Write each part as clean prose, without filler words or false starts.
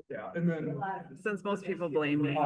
Yeah, and then. Since most people blame me.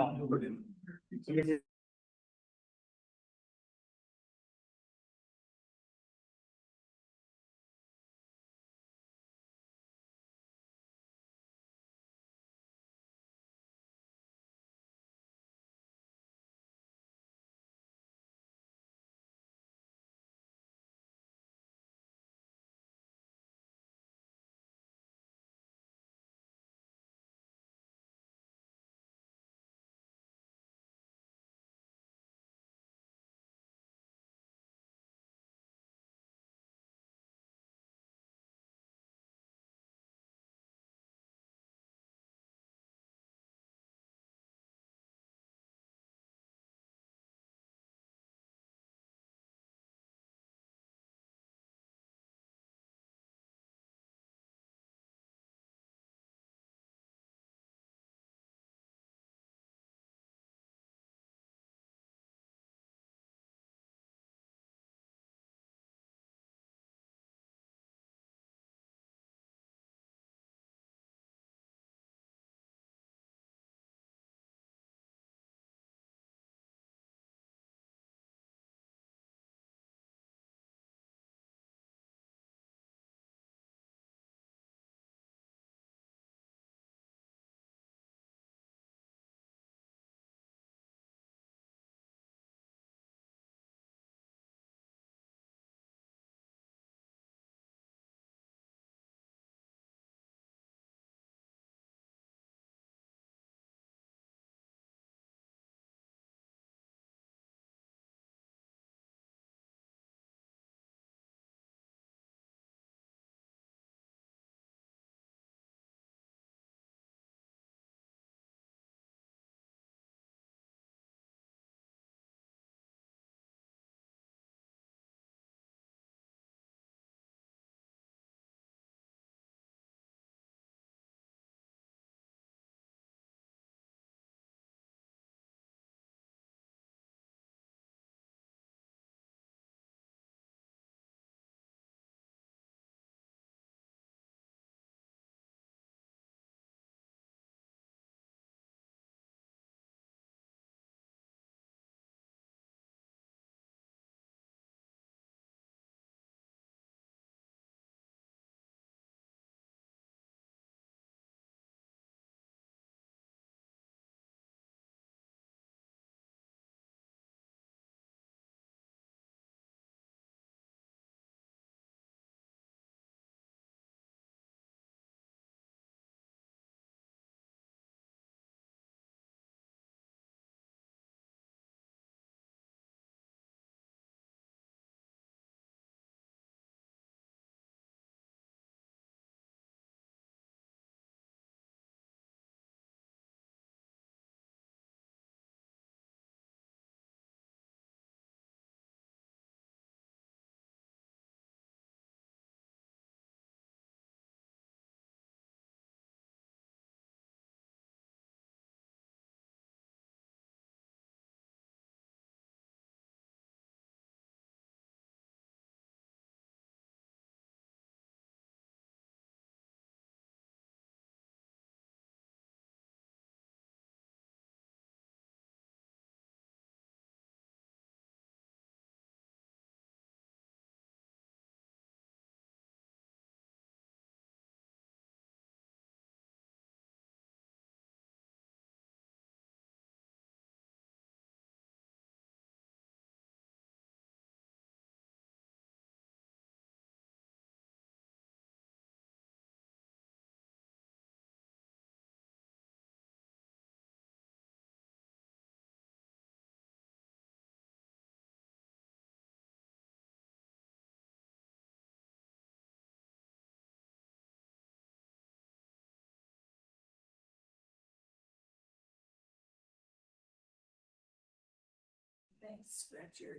Thanks, scratch your.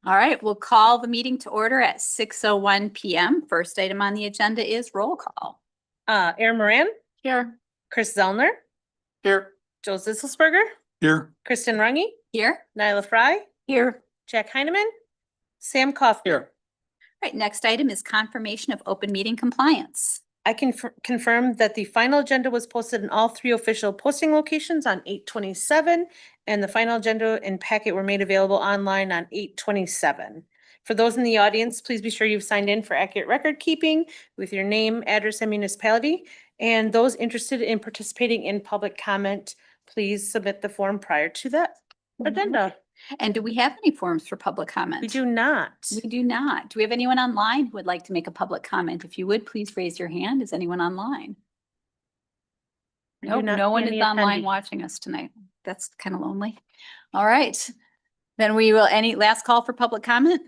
All right, we'll call the meeting to order at 6:01 PM. First item on the agenda is roll call. Aaron Moran, Here. Chris Zellner, Here. Joe Zisselsberger, Here. Kristen Runge, Here. Nyla Fry, Here. Jack Heineman, Sam Coughlin. Here. Right, next item is confirmation of open meeting compliance. I can confirm that the final agenda was posted in all 3 official posting locations on 8/27, and the final agenda and packet were made available online on 8/27. For those in the audience, please be sure you've signed in for accurate record keeping with your name, address, and municipality. And those interested in participating in public comment, please submit the form prior to that agenda. And do we have any forms for public comment? We do not. We do not. Do we have anyone online who would like to make a public comment? If you would, please raise your hand. Is anyone online? We do Nope, not no see one any is online attendees. watching us tonight. That's kind of lonely. All right. Then we will, any last call for public comment?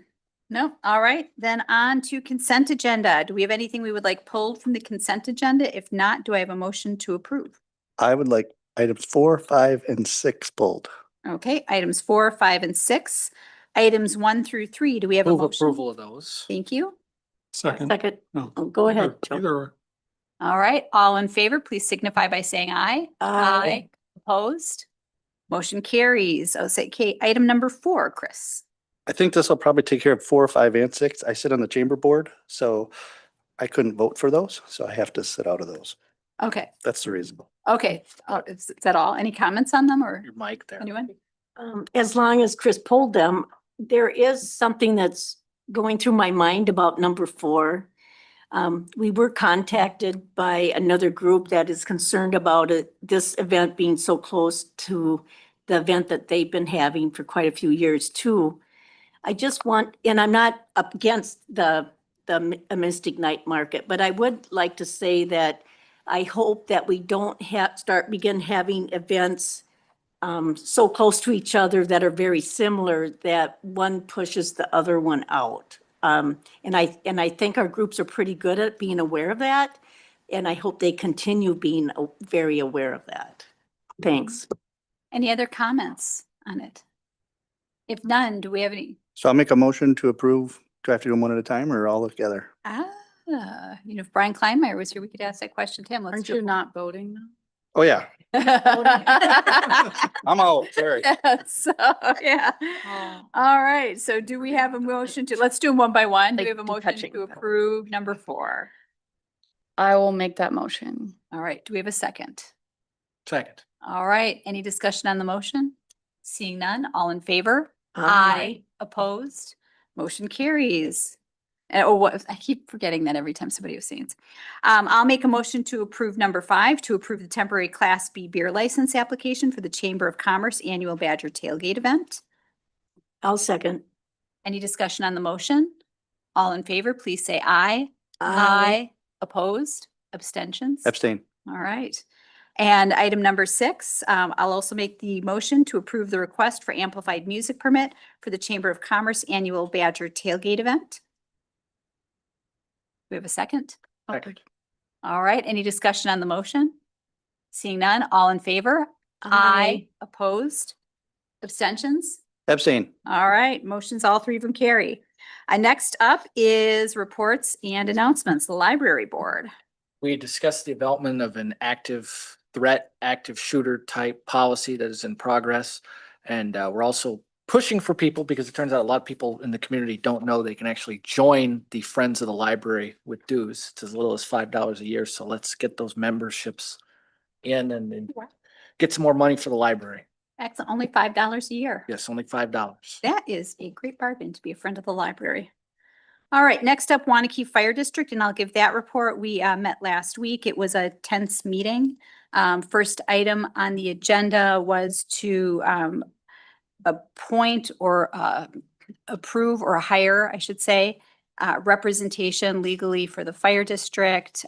No, all right, then on to consent agenda. Do we have anything we would like pulled from the consent agenda? If not, do I have a motion to approve? I would like items 4, 5, and 6 pulled. Okay, items 4, 5, and 6. Items 1 through 3, do we have a Move motion? approval of those. Thank you. Second. Second, No. oh, go ahead. Joe. Either or. All right, all in favor, please signify by saying aye. Aye. Opposed? Motion carries. I'll say, okay, item number 4, Chris. I think this will probably take care of 4, 5, and 6. I sit on the chamber board, so I couldn't vote for those, so I have to sit out of those. Okay, That's the reason. okay. Is that all? Any comments on them or Your mic there. anyone? As long as Chris pulled them, there is something that's going through my mind about number 4. We were contacted by another group that is concerned about this event being so close to the event that they've been having for quite a few years too. I just want, and I'm not up against the Mystic Night Market, but I would like to say that I hope that we don't begin having events so close to each other that are very similar that one pushes the other one out. And I think our groups are pretty good at being aware of that. And I hope they continue being very aware of that. Thanks. Any other comments on it? If none, do we have any? So I'll make a motion to approve. Do I have to do them one at a time or all together? If Brian Kleinmeyer was here, we could ask that question to him. Let's Aren't do you it. not voting now? Oh, yeah. Yeah. I'm out, sorry. So, yeah. All right. So do we have a motion to, let's do them one by one. Do we Like have a motion touching to them. approve number 4? I will make that motion. All right. Do we have a second? Second. All right. Any discussion on the motion? Seeing none, all in favor? Opposed? Motion carries. I keep forgetting that every time somebody was saying it. I'll make a motion to approve number 5, to approve the temporary Class B beer license application for the Chamber of Commerce Annual Badger Tailgate Event. I'll second. Any discussion on the motion? All in favor, please say aye. Opposed? Abstentions? Abstain. All right. And item number 6, I'll also make the motion to approve the request for amplified music permit for the Chamber of Commerce Annual Badger Tailgate Event. Do we have a second? Second. All right. Any discussion on the motion? Seeing none, all in favor? Opposed? Abstentions? Abstain. All right. Motions, all 3 of them carry. Next up is reports and announcements, the library board. We discussed the development of an active threat, active shooter type policy that is in progress. And we're also pushing for people because it turns out a lot of people in the community don't know they can actually join the Friends of the Library with dues. It's as little as $5 a year. So let's get those memberships in and get some more money for the library. That's only $5 a year. Yes, only $5. That is a great bargain to be a friend of the library. All right, next up, Waunakee Fire District, and I'll give that report. We met last week. It was a tense meeting. First item on the agenda was to appoint or approve or hire, I should say, representation legally for the fire district.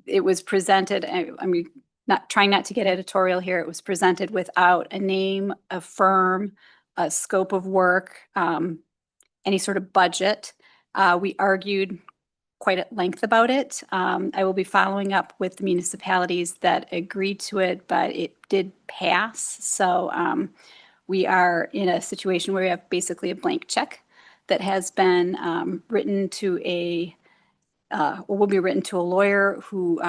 It was presented, I mean, not trying not to get editorial here. It was presented without a name, a firm, a scope of work, any sort of budget. We argued quite at length about it. I will be following up with the municipalities that agreed to it, but it did pass. So we are in a situation where we have basically a blank check that has been written to or will be written to a lawyer who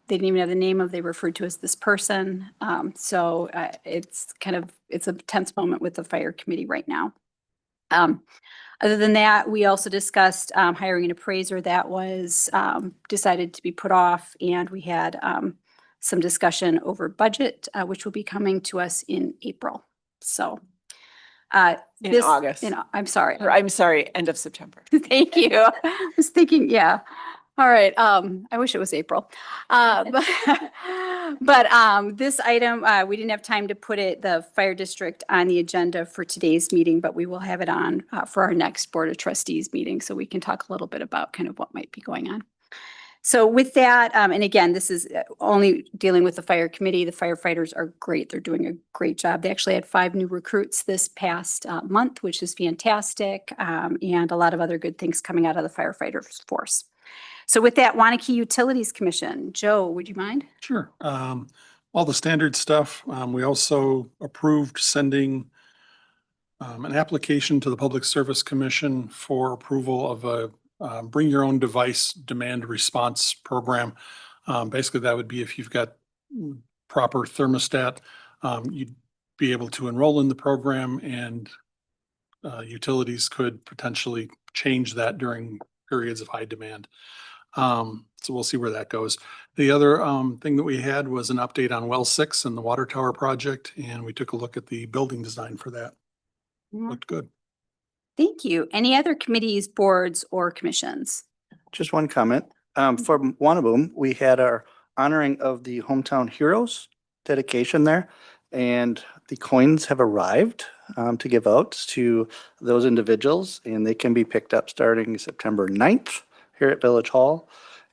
they didn't even have the name of, they referred to as this person. So it's a tense moment with the fire committee right now. Other than that, we also discussed hiring an appraiser. That was decided to be put off, and we had some discussion over budget, which will be coming to us in April. So In this- August. I'm sorry. Or I'm sorry, end of September. Thank you. I was thinking, yeah. All right. I wish it was April. But this item, we didn't have time to put the fire district on the agenda for today's meeting, but we will have it on for our next Board of Trustees meeting, so we can talk a little bit about kind of what might be going on. So with that, and again, this is only dealing with the fire committee. The firefighters are great. They're doing a great job. They actually had 5 new recruits this past month, which is fantastic, and a lot of other good things coming out of the firefighters force. So with that, Waunakee Utilities Commission, Joe, would you mind? Sure. All the standard stuff. We also approved sending an application to the Public Service Commission for approval of a bring your own device demand response program. Basically, that would be if you've got proper thermostat, you'd be able to enroll in the program, and utilities could potentially change that during periods of high demand. So we'll see where that goes. The other thing that we had was an update on Well 6 and the water tower project, and we took a look at the building design for that. Looked good. Thank you. Any other committees, boards, or commissions? Just one comment. For Waunakee, we had our honoring of the hometown heroes dedication there. And the coins have arrived to give out to those individuals, and they can be picked up starting September 9th here at Village Hall.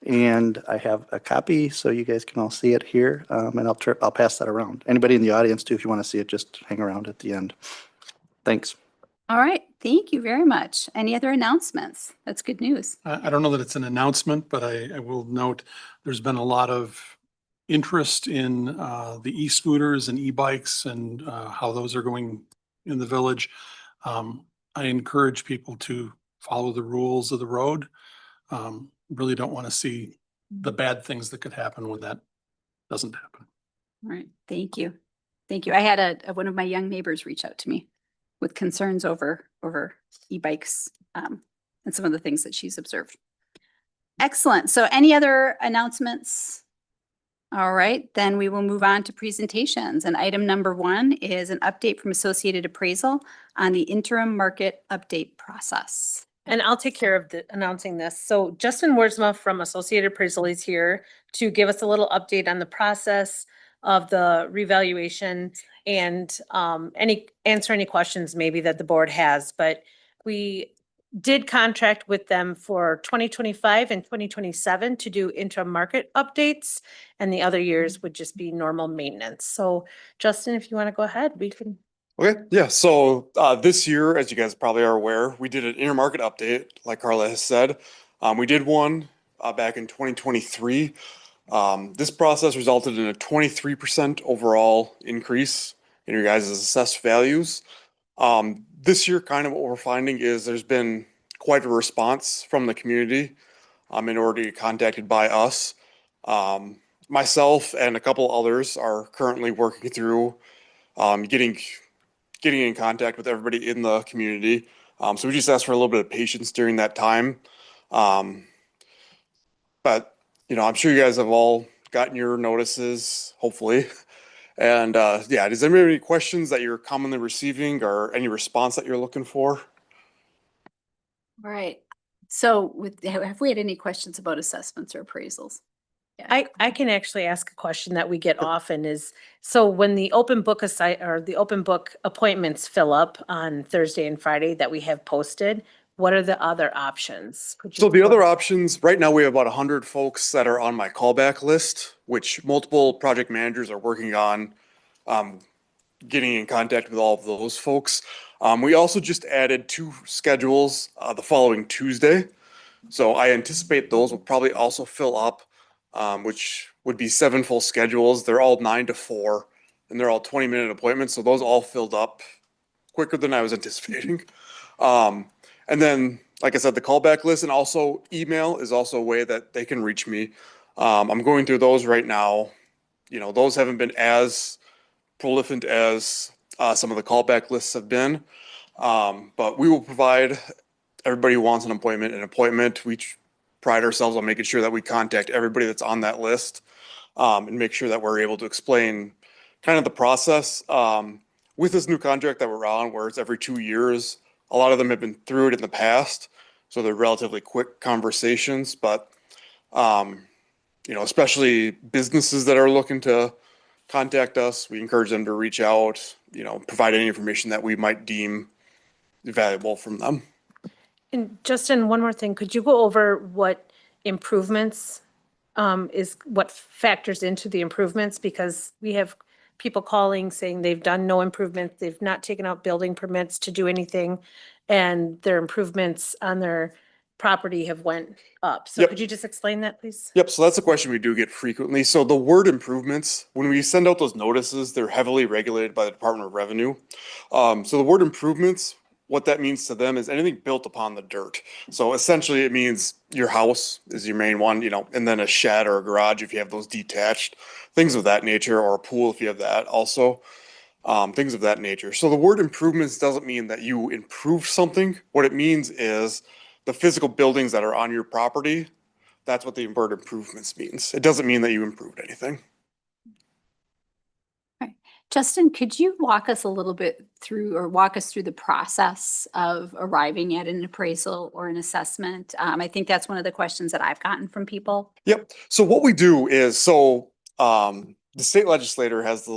And I have a copy so you guys can all see it here. And I'll pass that around. Anybody in the audience too, if you want to see it, just hang around at the end. Thanks. All right. Thank you very much. Any other announcements? That's good news. I don't know that it's an announcement, but I will note there's been a lot of interest in the e-scooters and e-bikes and how those are going in the village. I encourage people to follow the rules of the road. Really don't want to see the bad things that could happen when that doesn't happen. All right. Thank you. Thank you. I had one of my young neighbors reach out to me with concerns over e-bikes and some of the things that she's observed. Excellent. So any other announcements? All right, then we will move on to presentations. And item number 1 is an update from Associated Appraisal on the interim market update process. And I'll take care of announcing this. So Justin Wordsma from Associated Appraisal is here to give us a little update on the process of the revaluation and answer any questions maybe that the board has. But we did contract with them for 2025 and 2027 to do interim market updates, and the other years would just be normal maintenance. So Justin, if you want to go ahead, we can. Okay, yeah, so this year, as you guys probably are aware, we did an intermarket update, like Carla has said. We did one back in 2023. This process resulted in a 23% overall increase in your guys' assessed values. This year, kind of what we're finding is there's been quite a response from the community in order to get contacted by us. Myself and a couple others are currently working through getting in contact with everybody in the community. So we just ask for a little bit of patience during that time. But, you know, I'm sure you guys have all gotten your notices, hopefully. And yeah, does anybody have any questions that you're commonly receiving or any response that you're looking for? All right. So have we had any questions about assessments or appraisals? Yeah. I can actually ask a question that we get often is, so when the open book appointments fill up on Thursday and Friday that we have posted, what are the other options? So the other options, right now we have about 100 folks that are on my callback list, which multiple project managers are working on getting in contact with all of those folks. We also just added 2 schedules the following Tuesday. So I anticipate those will probably also fill up, which would be 7 full schedules. They're all 9 to 4 and they're all 20-minute appointments. So those all filled up quicker than I was anticipating. And then, like I said, the callback list and also email is also a way that they can reach me. I'm going through those right now. You know, those haven't been as prolific as some of the callback lists have been. But we will provide everybody who wants an appointment. We pride ourselves on making sure that we contact everybody that's on that list, and make sure that we're able to explain kind of the process. With this new contract that we're on, where it's every 2 years, a lot of them have been through it in the past, so they're relatively quick conversations, but especially businesses that are looking to contact us, we encourage them to reach out, provide any information that we might deem valuable from them. And Justin, one more thing, could you go over what improvements is what factors into the improvements? Because we have people calling saying they've done no improvements, they've not taken out building permits to do anything, and their improvements on their property have went up. So Yep. could you just explain that, please? Yep, so that's a question we do get frequently. So the word improvements, when we send out those notices, they're heavily regulated by the Department of Revenue. So the word improvements, what that means to them is anything built upon the dirt. So essentially it means your house is your main one, and then a shed or a garage if you have those detached, things of that nature, or a pool if you have that also, things of that nature. So the word improvements doesn't mean that you improve something. What it means is the physical buildings that are on your property. That's what the word improvements means. It doesn't mean that you improved anything. Justin, could you walk us through the process of arriving at an appraisal or an assessment? I think that's one of the questions that I've gotten from people. Yep. So what we do is, the state legislator has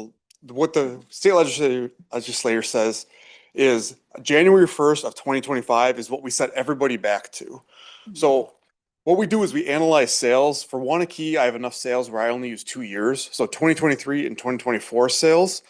what the state legislator says is January 1st of 2025 is what we set everybody back to. So what we do is we analyze sales. For Waunakee, I have enough sales where I only use 2 years. So 2023 and 2024 sales.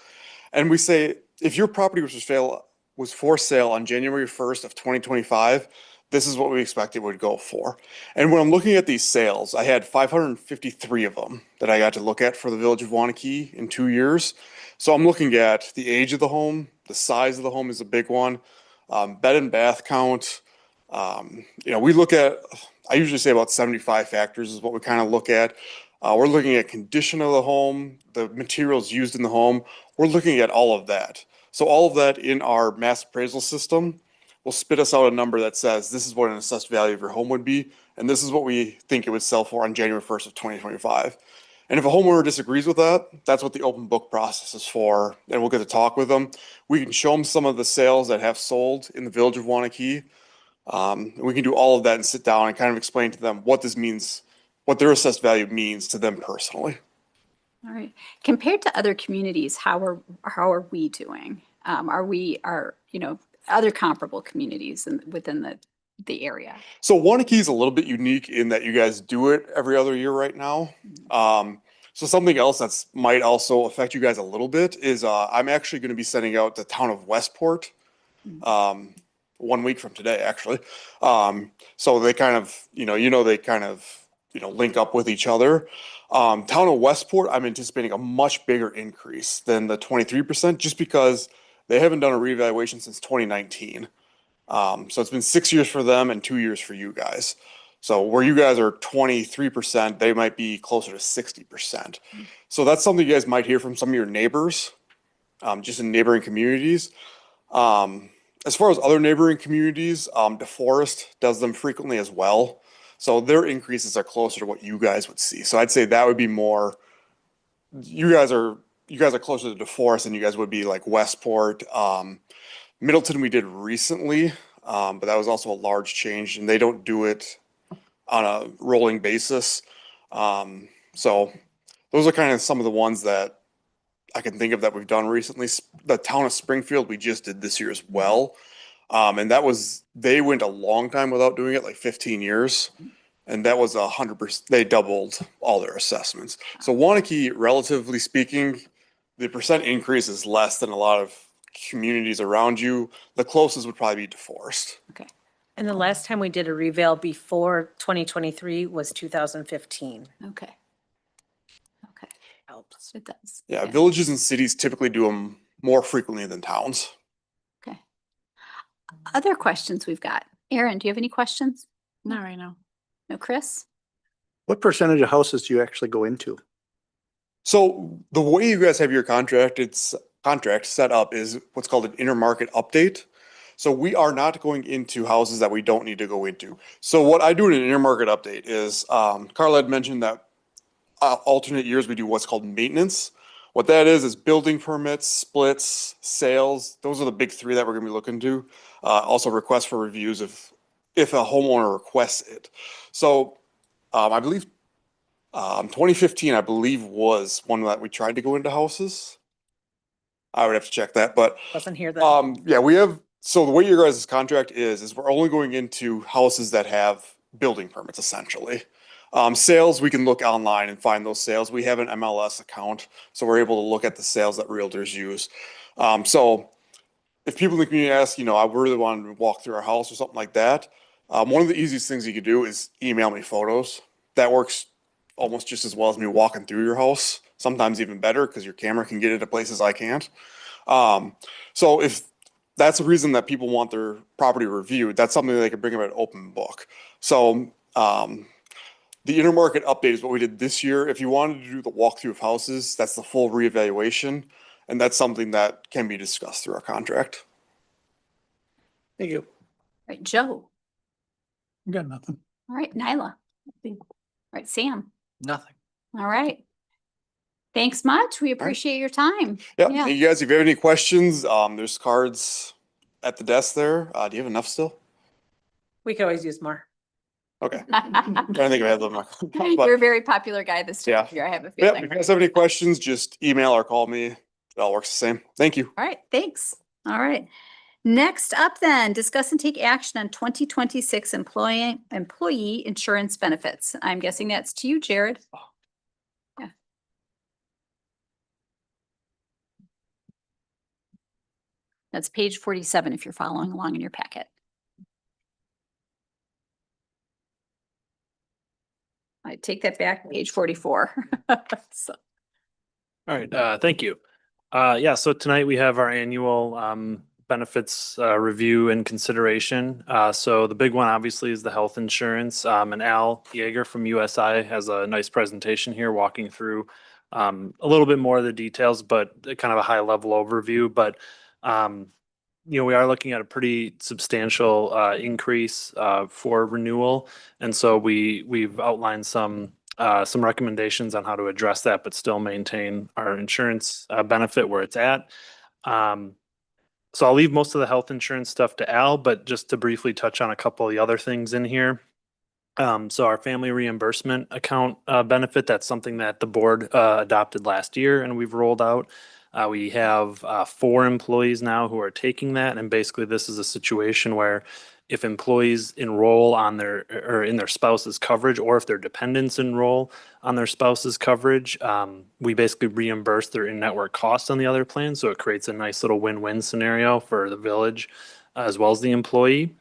And we say, if your property was for sale on January 1st of 2025, this is what we expect it would go for. And when I'm looking at these sales, I had 553 of them that I got to look at for the village of Waunakee in 2 years. So I'm looking at the age of the home, the size of the home is a big one, bed and bath count. We look at, I usually say about 75 factors is what we kind of look at. We're looking at condition of the home, the materials used in the home. We're looking at all of that. So all of that in our mass appraisal system will spit us out a number that says this is what an assessed value of your home would be, and this is what we think it would sell for on January 1st of 2025. And if a homeowner disagrees with that, that's what the open book process is for, and we'll get to talk with them. We can show them some of the sales that have sold in the village of Waunakee. We can do all of that and sit down and kind of explain to them what this means, what their assessed value means to them personally. All right. Compared to other communities, how are we doing? Are other comparable communities within the area? So Waunakee is a little bit unique in that you guys do it every other year right now. So something else that's might also affect you guys a little bit is I'm actually going to be sending out the town of Westport 1 week from today, actually. So they kind of, link up with each other. Town of Westport, I'm anticipating a much bigger increase than the 23%, just because they haven't done a reevaluation since 2019. So it's been 6 years for them and 2 years for you guys. So where you guys are 23%, they might be closer to 60%. So that's something you guys might hear from some of your neighbors, just in neighboring communities. As far as other neighboring communities, DeForest does them frequently as well. So their increases are closer to what you guys would see. So I'd say that would be more, you guys are closer to DeForest than you guys would be like Westport. Middleton we did recently, but that was also a large change, and they don't do it on a rolling basis. So those are kind of some of the ones that I can think of that we've done recently. The town of Springfield we just did this year as well. And they went a long time without doing it, like 15 years. And that was 100%, they doubled all their assessments. So Waunakee, relatively speaking, the percent increase is less than a lot of communities around you. The closest would probably be DeForest. Okay. And the last time we did a reval before 2023 was 2015. Okay. Helps. It does. Yeah, villages and cities typically do them more frequently than towns. Okay. Other questions we've got. Erin, do you have any questions? Not right now. No, Chris? What percentage of houses do you actually go into? So the way you guys have your contract set up is what's called an intermarket update. So we are not going into houses that we don't need to go into. So what I do in an intermarket update is, Carla had mentioned that alternate years we do what's called maintenance. What that is building permits, splits, sales. Those are the big three that we're gonna be looking to. Also requests for reviews if a homeowner requests it. So, I believe, 2015, I believe was one that we tried to go into houses. I would have to check that, but Wasn't here then. yeah, we have, so the way your guys' contract is we're only going into houses that have building permits essentially. Sales, we can look online and find those sales. We have an MLS account, so we're able to look at the sales that realtors use. So if people in the community ask, I really want to walk through our house or something like that, one of the easiest things you could do is email me photos. That works almost just as well as me walking through your house, sometimes even better because your camera can get into places I can't. So if that's the reason that people want their property reviewed, that's something that they could bring up at open book. So, the intermarket update is what we did this year. If you wanted to do the walkthrough of houses, that's the full reevaluation. And that's something that can be discussed through our contract. Thank you. Right, Joe. Got nothing. All right, Nyla. All right, Sam. Nothing. All right. Thanks much. We appreciate your time. Yeah, Yeah. thank you guys. If you have any questions, there's cards at the desk there. Do you have enough still? We could always use more. Okay. I'm trying to think if I have them. You're a very popular guy this time of year, I have a Yeah, if feeling. you guys have any questions, just email or call me. It all works the same. Thank you. All right, thanks. All right. Next up then, discuss and take action on 2026 employee insurance benefits. I'm guessing that's to you, Jared. Yeah. That's page 47 if you're following along in your packet. I take that back, page 44. So, All right, thank you. Yeah, so tonight we have our annual benefits review and consideration. So the big one obviously is the health insurance. And Al Yeager from USI has a nice presentation here walking through a little bit more of the details, but kind of a high level overview. But we are looking at a pretty substantial increase for renewal. And so we've outlined some recommendations on how to address that, but still maintain our insurance benefit where it's at. So I'll leave most of the health insurance stuff to Al, but just to briefly touch on a couple of the other things in here. So our family reimbursement account benefit, that's something that the board adopted last year and we've rolled out. We have 4 employees now who are taking that. And basically this is a situation where if employees enroll on in their spouse's coverage, or if their dependents enroll on their spouse's coverage, we basically reimburse their in-network costs on the other plan. So it creates a nice little win-win scenario for the village as well as the employee.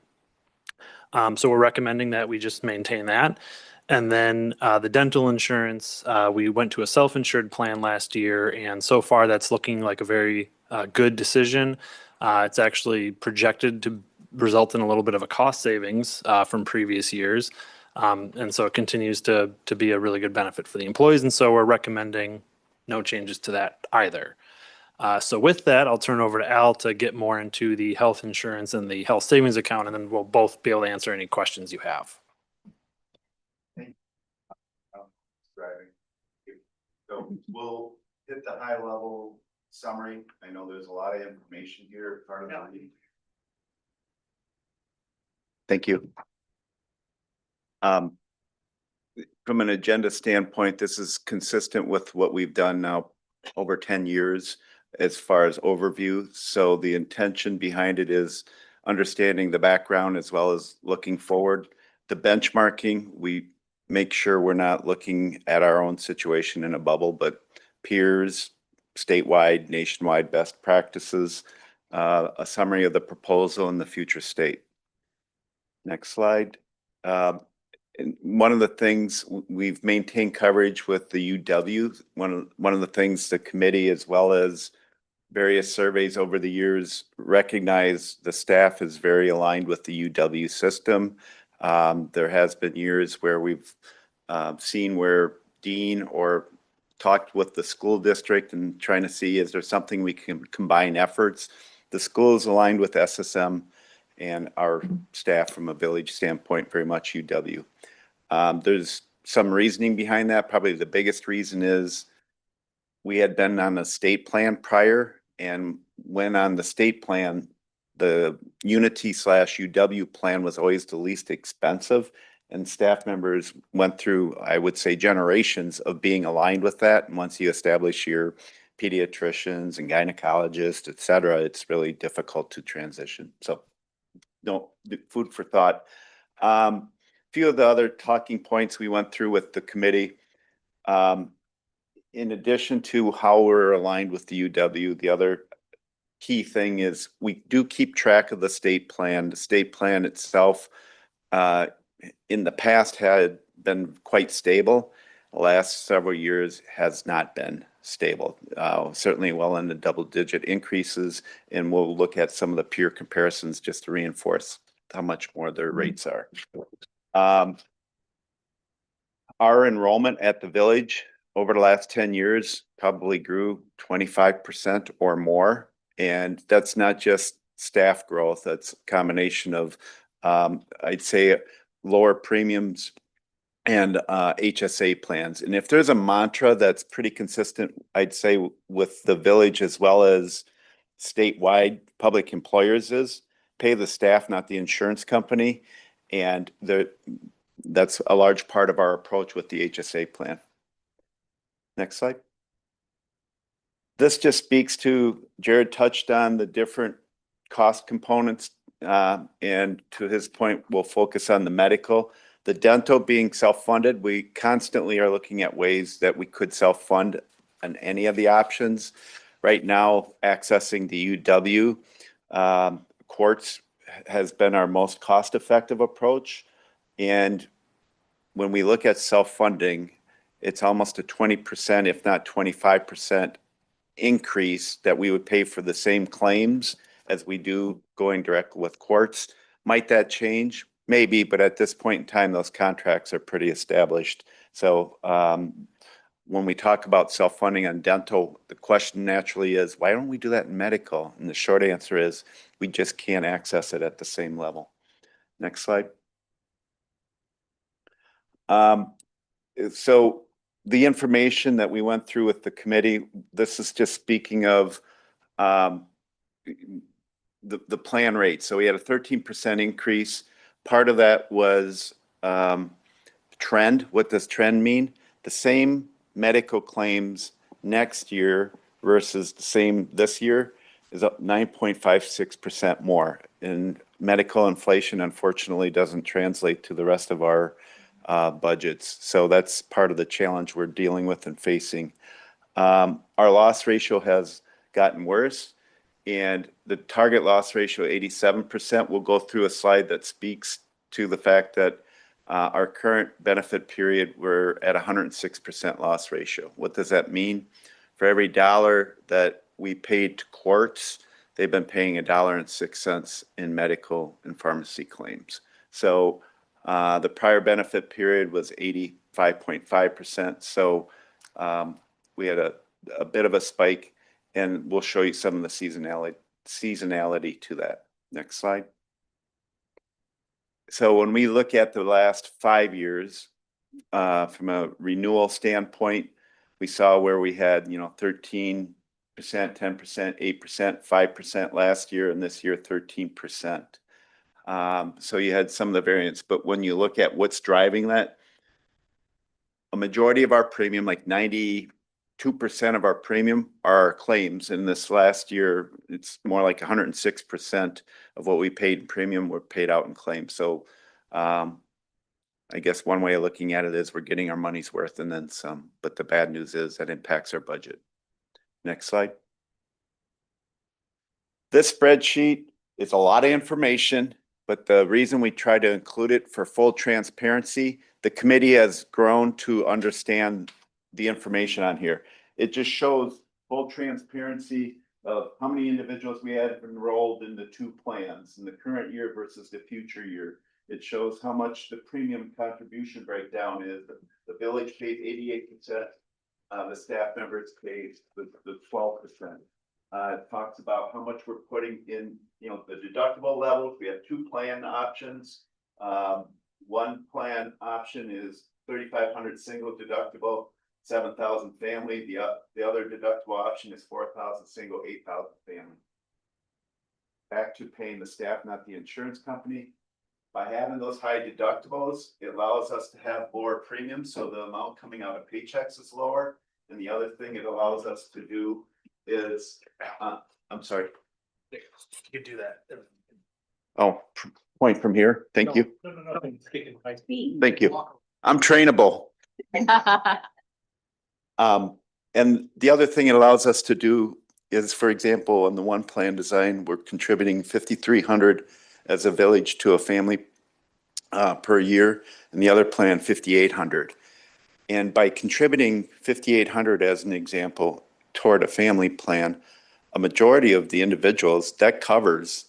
So we're recommending that we just maintain that. And then the dental insurance, we went to a self-insured plan last year, and so far that's looking like a very good decision. It's actually projected to result in a little bit of a cost savings from previous years. And so it continues to be a really good benefit for the employees. And so we're recommending no changes to that either. So with that, I'll turn over to Al to get more into the health insurance and the health savings account, and then we'll both be able to answer any questions you have. So we'll hit the high level summary. I know there's a lot of information here, part of the meeting. Thank you. From an agenda standpoint, this is consistent with what we've done now over 10 years as far as overview. So the intention behind it is understanding the background as well as looking forward. The benchmarking, we make sure we're not looking at our own situation in a bubble, but peers, statewide, nationwide best practices, a summary of the proposal in the future state. Next slide. And one of the things we've maintained coverage with the UW. One of the things the committee, as well as various surveys over the years, recognize the staff is very aligned with the UW system. There has been years where we've seen where dean or talked with the school district and trying to see, is there something we can combine efforts? The school is aligned with SSM. and our staff from a village standpoint, very much UW. There's some reasoning behind that. Probably the biggest reason is we had been on a state plan prior, and when on the state plan, the Unity/UW plan was always the least expensive. And staff members went through, I would say, generations of being aligned with that. And once you establish your pediatricians and gynecologists, et cetera, it's really difficult to transition. So no, food for thought. Few of the other talking points we went through with the committee. In addition to how we're aligned with the UW, the other key thing is we do keep track of the state plan. The state plan itself, in the past had been quite stable. The last several years has not been stable. Certainly well in the double-digit increases, and we'll look at some of the peer comparisons just to reinforce how much more their rates are. Our enrollment at the village over the last 10 years probably grew 25% or more. And that's not just staff growth, that's a combination of, I'd say, lower premiums and HSA plans. And if there's a mantra that's pretty consistent, I'd say with the village as well as statewide public employers is pay the staff, not the insurance company. And that's a large part of our approach with the HSA plan. Next slide. This just speaks to, Jared touched on the different cost components, and to his point, we'll focus on the medical. The dental being self-funded, we constantly are looking at ways that we could self-fund on any of the options. Right now, accessing the UW courts has been our most cost-effective approach. And when we look at self-funding, it's almost a 20%, if not 25% increase that we would pay for the same claims as we do going direct with courts. Might that change? Maybe, but at this point in time, those contracts are pretty established. So when we talk about self-funding on dental, the question naturally is, why don't we do that in medical? And the short answer is, we just can't access it at the same level. Next slide. So the information that we went through with the committee, this is just speaking of the plan rate. So we had a 13% increase. Part of that was trend. What does trend mean? The same medical claims next year versus the same this year is up 9.56% more. And medical inflation, unfortunately, doesn't translate to the rest of our budgets. So that's part of the challenge we're dealing with and facing. Our loss ratio has gotten worse, and the target loss ratio, 87%, will go through a slide that speaks to the fact that our current benefit period, we're at 106% loss ratio. What does that mean? For every dollar that we paid to courts, they've been paying $1.06 in medical and pharmacy claims. So the prior benefit period was 85.5%. So we had a bit of a spike, and we'll show you some of the seasonality to that. Next slide. So when we look at the last 5 years, from a renewal standpoint, we saw where we had, 13%, 10%, 8%, 5% last year, and this year 13%. So you had some of the variance, but when you look at what's driving that, a majority of our premium, like 92% of our premium, are our claims. In this last year, it's more like 106% of what we paid in premium were paid out in claims. So I guess one way of looking at it is we're getting our money's worth and then some, but the bad news is that impacts our budget. Next slide. This spreadsheet is a lot of information, but the reason we try to include it for full transparency, the committee has grown to understand the information on here. It just shows full transparency of how many individuals we had enrolled in the two plans in the current year versus the future year. It shows how much the premium contribution breakdown is. The village paid 88%. The staff members paid the 12%. It talks about how much we're putting in, the deductible levels. We have two plan options. One plan option is 3,500 single deductible, 7,000 family. The other deductible option is 4,000 single, 8,000 family. Back to paying the staff, not the insurance company. By having those high deductibles, it allows us to have lower premiums, so the amount coming out of paychecks is lower. And the other thing it allows us to do is, I'm sorry. You could do that. Oh, point from here. Thank you. No. Thank you. I'm trainable. And the other thing it allows us to do is, for example, on the one plan design, we're contributing 5,300 as a village to a family per year, and the other plan 5,800. And by contributing 5,800 as an example toward a family plan, a majority of the individuals, that covers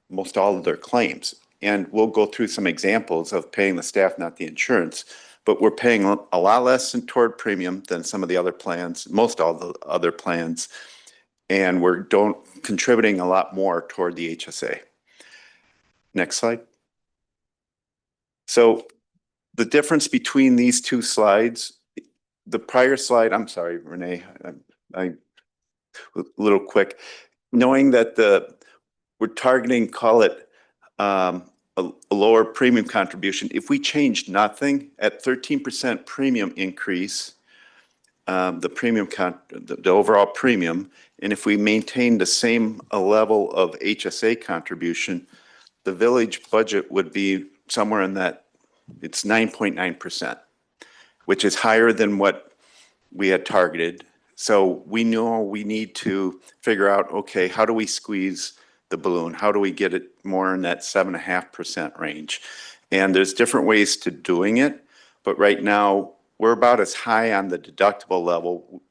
most all of their claims. And we'll go through some examples of paying the staff, not the insurance, but we're paying a lot less in toward premium than some of the other plans, most all the other plans. And we're contributing a lot more toward the HSA. Next slide. So the difference between these two slides, the prior slide, I'm sorry, Renee, I a little quick, knowing that we're targeting, call it a lower premium contribution. If we change nothing at 13% premium increase, the overall premium, and if we maintain the same level of HSA contribution, the village budget would be somewhere in that, it's 9.9%, which is higher than what we had targeted. So we know we need to figure out, okay, how do we squeeze the balloon? How do we get it more in that 7.5% range? And there's different ways to doing it, but right now we're about as high on the deductible level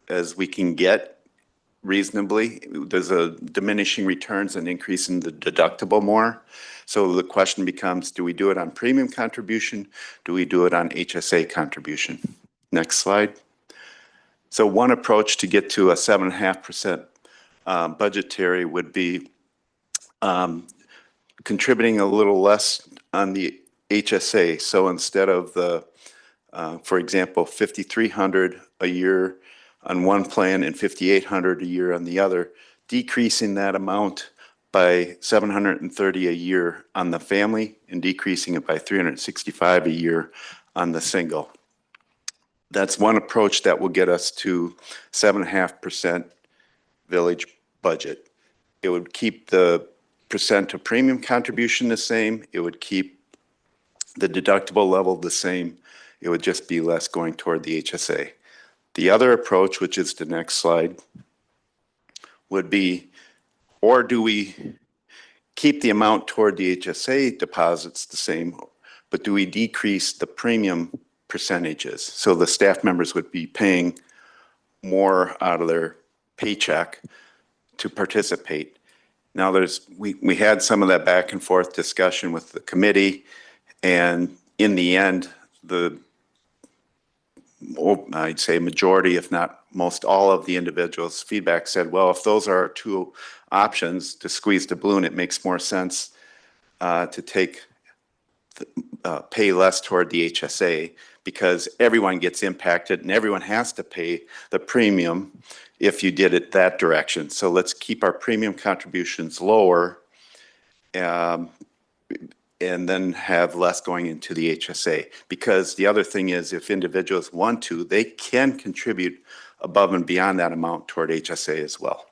as we can get reasonably. There's a diminishing returns and increasing the deductible more. So the question becomes, do we do it on premium contribution? Do we do it on HSA contribution? Next slide. So one approach to get to a 7.5% budgetary would be contributing a little less on the HSA. So instead of for example, 5,300 a year on one plan and 5,800 a year on the other, decreasing that amount by 730 a year on the family and decreasing it by 365 a year on the single. That's one approach that will get us to 7.5% village budget. It would keep the percent of premium contribution the same. It would keep the deductible level the same. It would just be less going toward the HSA. The other approach, which is the next slide, would be, or do we keep the amount toward the HSA deposits the same, but do we decrease the premium percentages? So the staff members would be paying more out of their paycheck to participate. Now we had some of that back and forth discussion with the committee, and in the end, I'd say majority, if not most all of the individuals' feedback said, well, if those are our two options to squeeze the balloon, it makes more sense to pay less toward the HSA, because everyone gets impacted and everyone has to pay the premium if you did it that direction. So let's keep our premium contributions lower and then have less going into the HSA. Because the other thing is, if individuals want to, they can contribute above and beyond that amount toward HSA as well.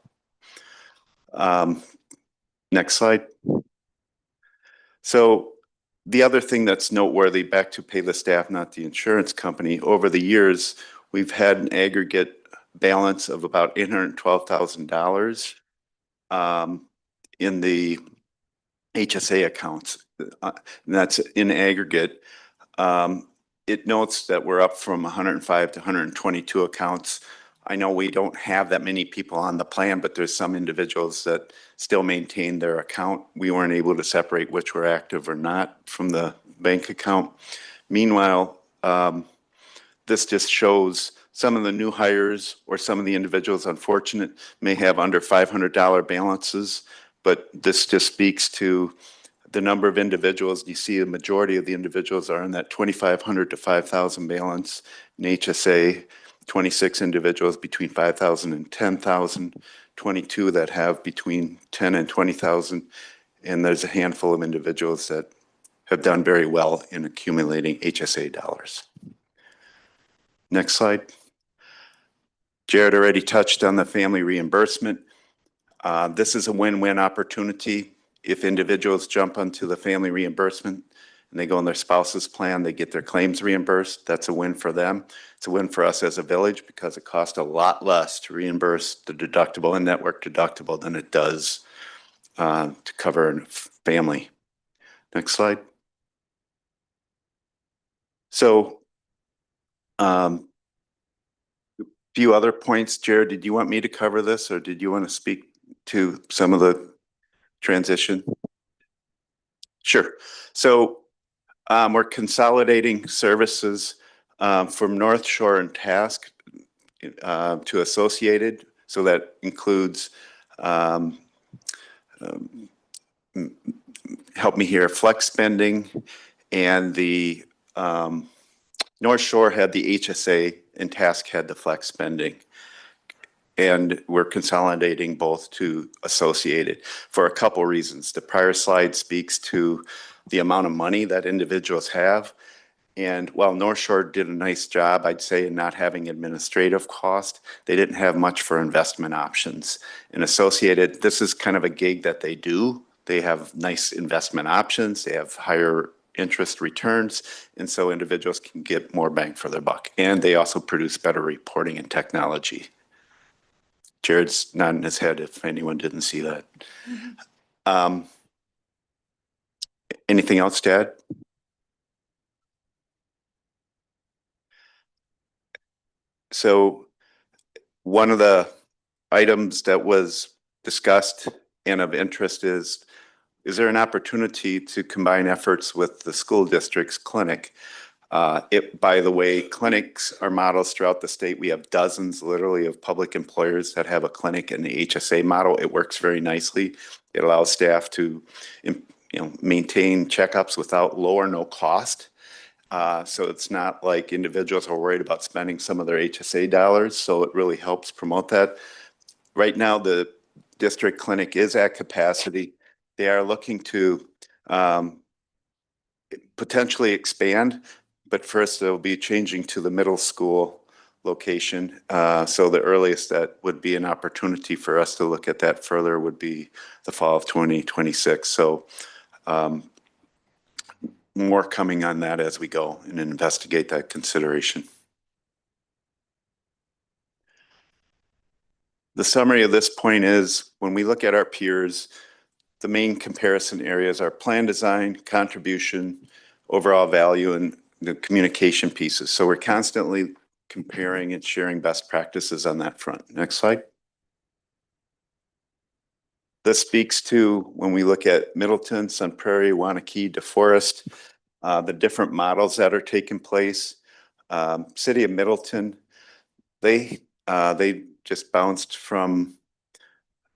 Next slide. So the other thing that's noteworthy, back to pay the staff, not the insurance company, over the years, we've had an aggregate balance of about $812,000 in the HSA accounts. And that's in aggregate. It notes that we're up from 105 to 122 accounts. I know we don't have that many people on the plan, but there's some individuals that still maintain their account. We weren't able to separate which were active or not from the bank account. Meanwhile, this just shows Some of the new hires or some of the individuals unfortunate may have under $500 balances, but this just speaks to the number of individuals. You see the majority of the individuals are in that 2,500 to 5,000 balance. In HSA, 26 individuals between 5,000 and 10,000, 22 that have between 10 and 20,000, and there's a handful of individuals that have done very well in accumulating HSA dollars. Next slide. Jared already touched on the family reimbursement. This is a win-win opportunity. If individuals jump onto the family reimbursement and they go on their spouse's plan, they get their claims reimbursed. That's a win for them. It's a win for us as a village because it costs a lot less to reimburse the deductible and network deductible than it does to cover a family. Next slide. So, few other points. Jared, did you want me to cover this or did you want to speak to some of the transition? Sure. So we're consolidating services from North Shore and Task to Associated. So that includes, help me here, flex spending, and the North Shore had the HSA and Task had the flex spending. And we're consolidating both to Associated for a couple reasons. The prior slide speaks to the amount of money that individuals have. And while North Shore did a nice job, I'd say, in not having administrative cost, they didn't have much for investment options. And Associated, this is kind of a gig that they do. They have nice investment options. They have higher interest returns. And so individuals can get more bang for their buck. And they also produce better reporting and technology. Jared's nodding his head if anyone didn't see that. Anything else to add? So one of the items that was discussed and of interest is there an opportunity to combine efforts with the school district's clinic? By the way, clinics are models throughout the state. We have dozens literally of public employers that have a clinic in the HSA model. It works very nicely. It allows staff to maintain checkups without low or no cost. So it's not like individuals are worried about spending some of their HSA dollars. So it really helps promote that. Right now, the district clinic is at capacity. They are looking to potentially expand, but first they'll be changing to the middle school location. So the earliest that would be an opportunity for us to look at that further would be the fall of 2026. So more coming on that as we go and investigate that consideration. The summary of this point is when we look at our peers, the main comparison areas are plan design, contribution, overall value, and the communication pieces. So we're constantly comparing and sharing best practices on that front. Next slide. This speaks to when we look at Middleton, Sun Prairie, Waunakee, DeForest, the different models that are taking place. City of Middleton, they just bounced from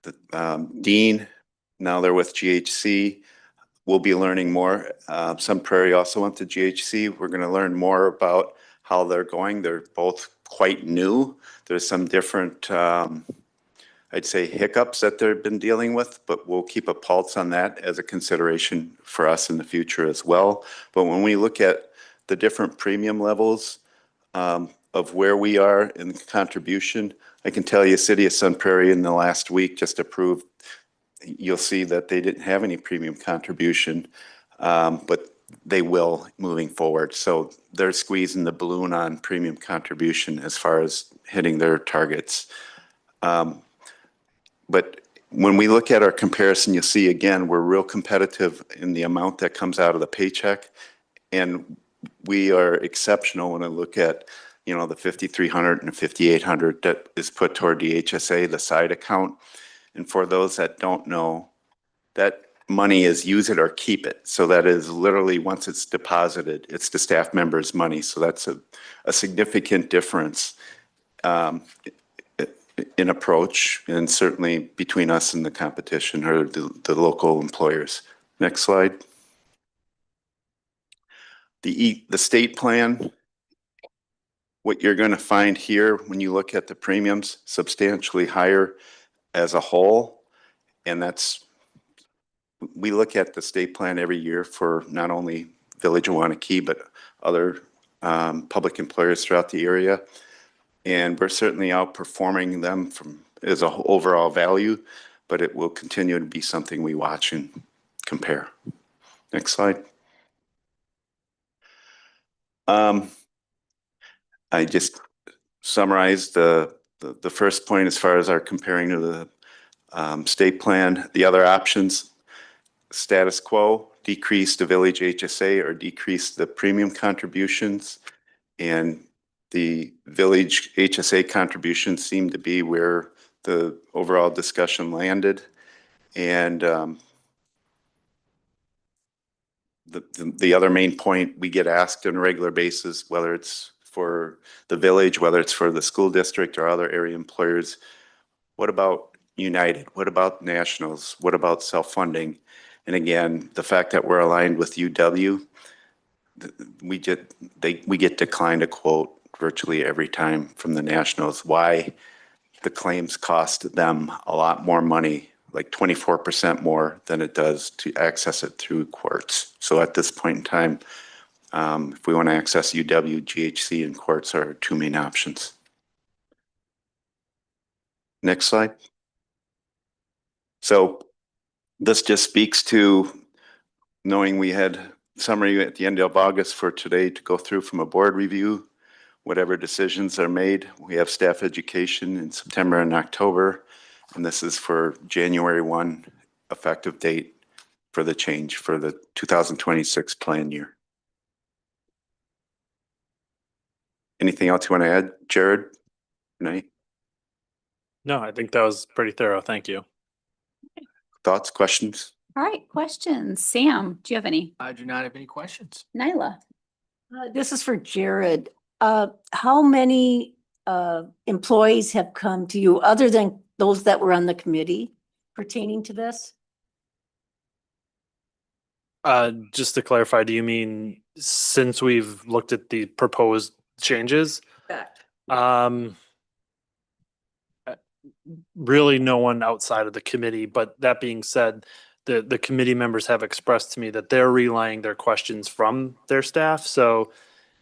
the Dean. Now they're with GHC. We'll be learning more. Sun Prairie also went to GHC. We're going to learn more about how they're going. They're both quite new. There's some different, I'd say, hiccups that they've been dealing with, but we'll keep a pulse on that as a consideration for us in the future as well. But when we look at the different premium levels of where we are in the contribution, I can tell you City of Sun Prairie in the last week just approved. You'll see that they didn't have any premium contribution, but they will moving forward. So they're squeezing the balloon on premium contribution as far as hitting their targets. But when we look at our comparison, you'll see again, we're real competitive in the amount that comes out of the paycheck. And we are exceptional when I look at, the 5,300 and 5,800 that is put toward the HSA, the side account. And for those that don't know, that money is use it or keep it. So that is literally once it's deposited, it's the staff member's money. So that's a significant difference um, in approach, and certainly between us and the competition or the local employers. Next slide. The state plan, what you're going to find here when you look at the premiums, substantially higher as a whole. And we look at the state plan every year for not only Village of Waunakee, but other public employers throughout the area. And we're certainly outperforming them as a overall value, but it will continue to be something we watch and compare. Next slide. I just summarized the first point as far as our comparing to the state plan. The other options, status quo, decrease the village HSA or decrease the premium contributions. And the village HSA contributions seem to be where the overall discussion landed. And the other main point we get asked on a regular basis, whether it's for the village, whether it's for the school district or other area employers, what about United? What about nationals? What about self-funding? And again, the fact that we're aligned with UW, we get declined a quote virtually every time from the nationals. Why? The claims cost them a lot more money, like 24% more than it does to access it through courts. So at this point in time, if we want to access UW, GHC, and courts are our two main options. Next slide. So this just speaks to knowing we had summary at the end of August for today to go through from a board review. Whatever decisions are made, we have staff education in September and October, and this is for January 1 effective date for the change for the 2026 plan year. Anything else you want to add, Jared? Renee? No, I think that was pretty thorough. Thank you. Thoughts, questions? All right, questions. Sam, do you have any? I do not have any questions. Nyla? This is for Jared. How many employees have come to you other than those that were on the committee pertaining to this? Just to clarify, do you mean since we've looked at the proposed changes? Correct. Really no one outside of the committee, but that being said, the committee members have expressed to me that they're relaying their questions from their staff. So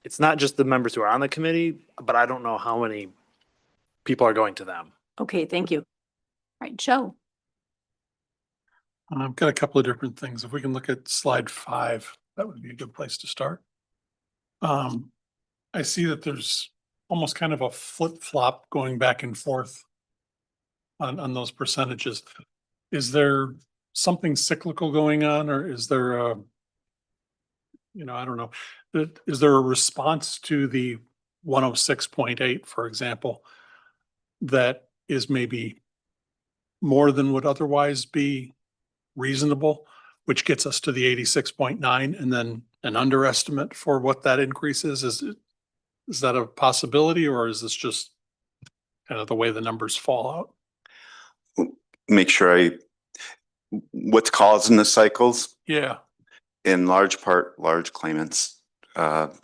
it's not just the members who are on the committee, but I don't know how many people are going to them. Okay, thank you. All right, Joe? I've got a couple of different things. If we can look at slide 5, that would be a good place to start. I see that there's almost kind of a flip-flop going back and forth on those percentages. Is there something cyclical going on, or is there a, I don't know, is there a response to the 106.8, for example, that is maybe more than would otherwise be reasonable, which gets us to the 86.9, and then an underestimate for what that increase is? Is that a possibility, or is this just kind of the way the numbers fall out? Make sure what's causing the cycles? Yeah. In large part, large claimants. One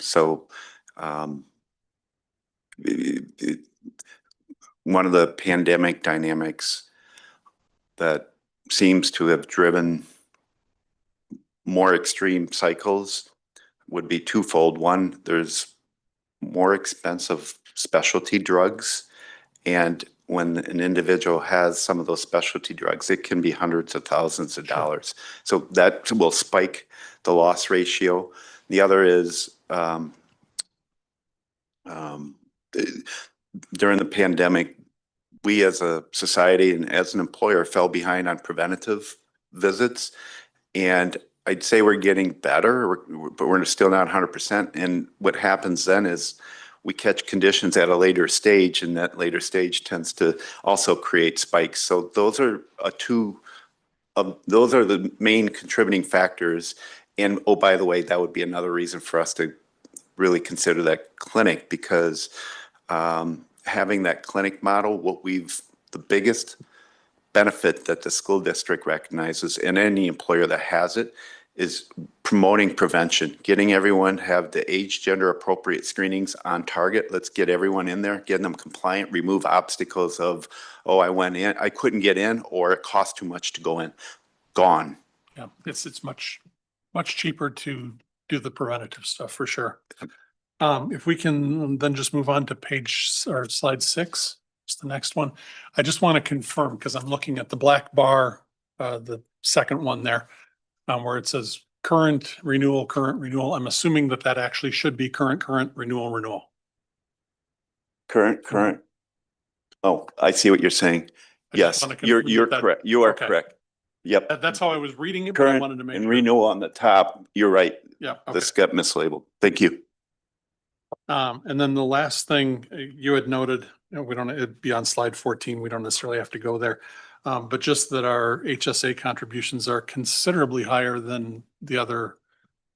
of the pandemic dynamics that seems to have driven more extreme cycles would be twofold. One, there's more expensive specialty drugs, and when an individual has some of those specialty drugs, it can be hundreds of thousands of dollars. So that will spike the loss ratio. The other is during the pandemic, we as a society and as an employer fell behind on preventative visits. And I'd say we're getting better, but we're still not 100%. And what happens then is we catch conditions at a later stage, and that later stage tends to also create spikes. So those are those are the main contributing factors. And oh, by the way, that would be another reason for us to really consider that clinic, because having that clinic model, the biggest benefit that the school district recognizes, and any employer that has it, is promoting prevention, getting everyone have the age, gender appropriate screenings on target. Let's get everyone in there, getting them compliant, remove obstacles of, oh, I couldn't get in, or it cost too much to go in. Gone. Yeah, it's much cheaper to do the preventative stuff for sure. If we can then just move on to slide 6, it's the next one. I just want to confirm, because I'm looking at the black bar, the second one there, where it says current renewal. I'm assuming that actually should be current, renewal. Current. Oh, I see what you're saying. I just Yes, wanna you're confirm that- correct. You are okay. correct. Yep. That's how I was reading it, but I Current wanted to make and sure. renewal on the top. You're right. Yeah, okay. This got mislabeled. Thank you. And then the last thing you had noted, it'd be on slide 14. We don't necessarily have to go there. But just that our HSA contributions are considerably higher than the other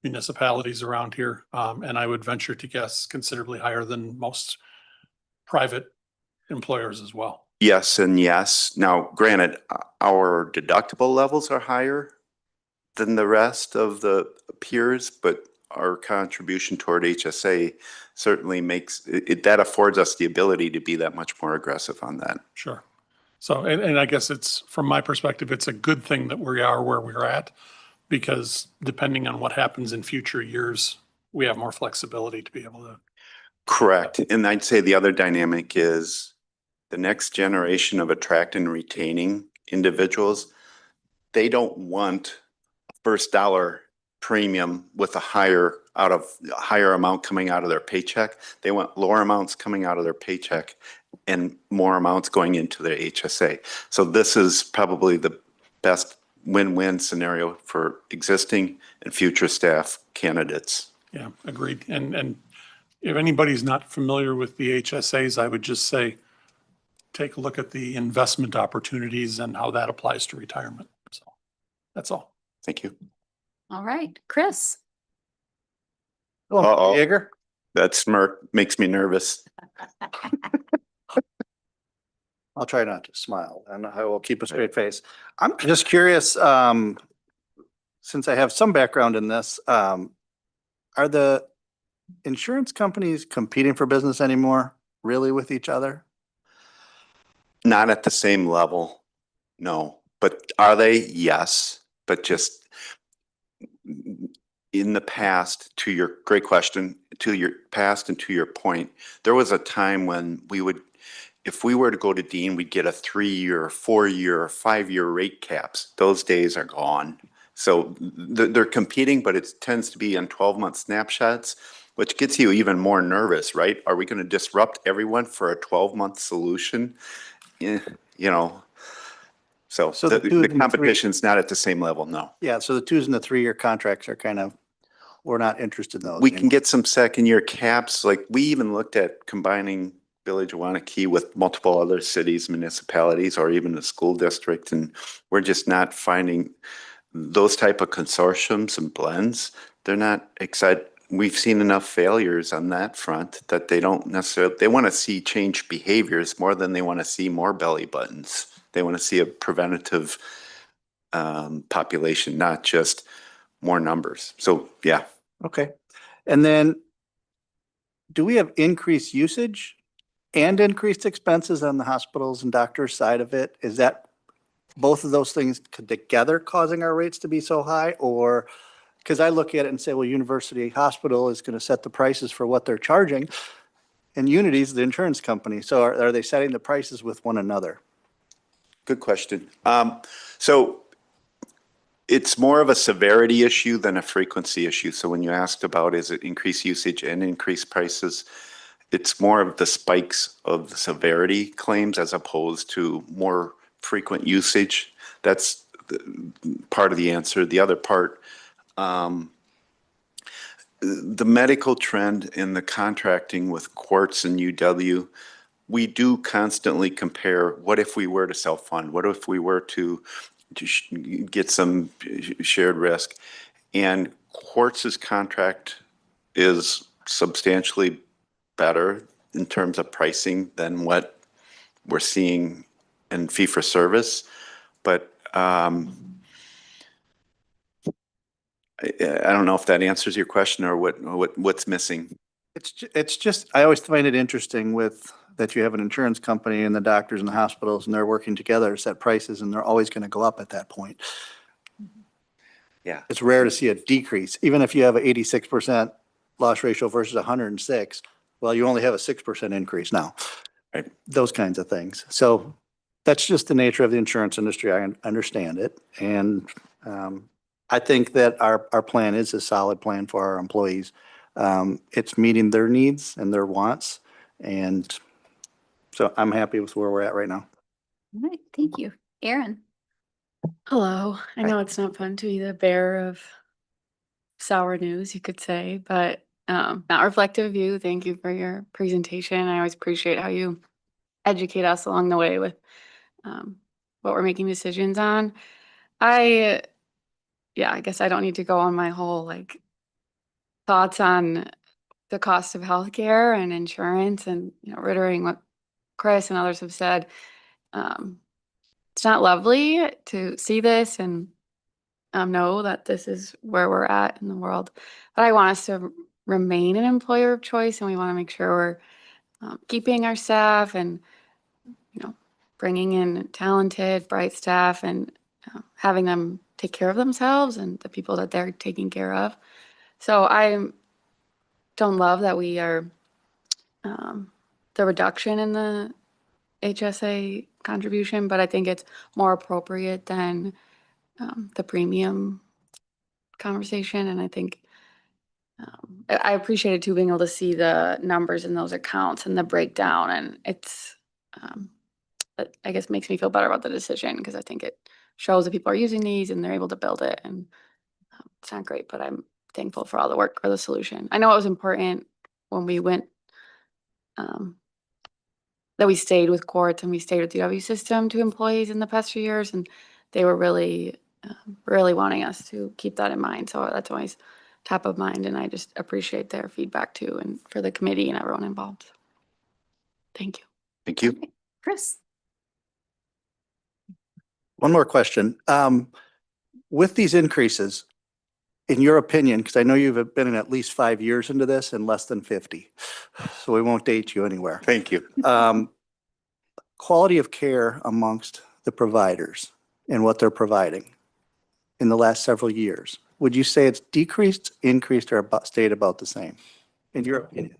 municipalities around here. And I would venture to guess considerably higher than most private employers as well. Yes and yes. Now, granted, our deductible levels are higher than the rest of the peers, but our contribution toward HSA certainly that affords us the ability to be that much more aggressive on that. Sure. So, and I guess from my perspective, it's a good thing that we are where we're at, because depending on what happens in future years, we have more flexibility to be able to. Correct. And I'd say the other dynamic is the next generation of attract and retaining individuals. They don't want first dollar premium with a higher amount coming out of their paycheck. They want lower amounts coming out of their paycheck and more amounts going into their HSA. So this is probably the best win-win scenario for existing and future staff candidates. Yeah, agreed. And if anybody's not familiar with the HSAs, I would just say, take a look at the investment opportunities and how that applies to retirement. So that's all. Thank you. All right, Chris. Uh-oh. Jaeger? That smirk makes me nervous. I'll try not to smile and I will keep a straight face. I'm just curious, since I have some background in this, are the insurance companies competing for business anymore, really, with each other? Not at the same level, no. But are they? Yes. But just in the past, to your great question, to your past and to your point, there was a time when if we were to go to Dean, we'd get a 3-year, 4-year, 5-year rate caps. Those days are gone. So they're competing, but it tends to be on 12-month snapshots, which gets you even more nervous, right? Are we going to disrupt everyone for a 12-month solution? So So the 2 the and the 3 competition's not at the same level, no. Yeah, so the 2s and the 3-year contracts are we're not interested in those. We can anymore. get some second-year caps, like we even looked at combining Village of Waunakee with multiple other cities, municipalities, or even the school district, and we're just not finding those type of consortiums and blends. They're not excited. We've seen enough failures on that front that they don't necessarily, they want to see change behaviors more than they want to see more belly buttons. They want to see a preventative population, not just more numbers. So, yeah. Okay. And then do we have increased usage and increased expenses on the hospitals and doctors side of it? Is that both of those things together causing our rates to be so high? Or, because I look at it and say, well, University Hospital is going to set the prices for what they're charging, and Unity's the insurance company. So are they setting the prices with one another? Good question. So it's more of a severity issue than a frequency issue. So when you asked about, is it increased usage and increased prices, it's more of the spikes of the severity claims as opposed to more frequent usage. That's part of the answer. The other part, the medical trend in the contracting with Quartz and UW, we do constantly compare, what if we were to self-fund? What if we were to get some shared risk? And Quartz's contract is substantially better in terms of pricing than what we're seeing in fee for service. But I don't know if that answers your question or what's missing. It's just, I always find it interesting with, that you have an insurance company and the doctors and the hospitals and they're working together to set prices and they're always going to go up at that point. Yeah. It's rare to see a decrease, even if you have an 86% loss ratio versus 106. Well, you only have a 6% increase now. Right. Those kinds of things. So that's just the nature of the insurance industry. I understand it. And I think that our plan is a solid plan for our employees. It's meeting their needs and their wants. And so I'm happy with where we're at right now. All right, thank you. Erin? Hello. I know it's not fun to be the bearer of sour news, you could say, but not reflective of you. Thank you for your presentation. I always appreciate how you educate us along the way with what we're making decisions on. I guess I don't need to go on my whole like thoughts on the cost of healthcare and insurance and, reiterating what Chris and others have said. It's not lovely to see this and know that this is where we're at in the world. But I want us to remain an employer of choice, and we want to make sure we're keeping our staff and bringing in talented, bright staff and having them take care of themselves and the people that they're taking care of. So I don't love that we are the reduction in the HSA contribution, but I think it's more appropriate than the premium conversation. And I think I appreciated too being able to see the numbers in those accounts and the breakdown. And it's, I guess, makes me feel better about the decision because I think it shows that people are using these and they're able to build it. And it's not great, but I'm thankful for all the work for the solution. I know it was important when we went that we stayed with courts and we stayed with the UW system to employees in the past few years, and they were really wanting us to keep that in mind. So that's always top of mind, and I just appreciate their feedback too, and for the committee and everyone involved. Thank you. Thank you. Chris? One more question. With these increases, in your opinion, because I know you've been in at least 5 years into this and less than 50, so we won't date you anywhere. Thank you. Quality of care amongst the providers and what they're providing in the last several years, would you say it's decreased, increased, or stayed about the same, in your opinion?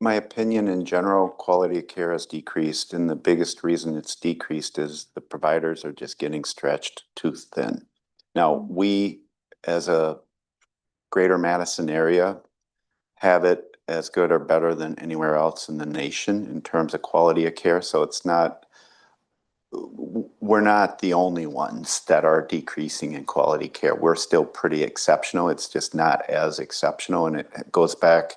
My opinion in general, quality of care has decreased, and the biggest reason it's decreased is the providers are just getting stretched too thin. Now, we, as a greater Madison area, have it as good or better than anywhere else in the nation in terms of quality of care. So it's not, we're not the only ones that are decreasing in quality care. We're still pretty exceptional. It's just not as exceptional. And it goes back,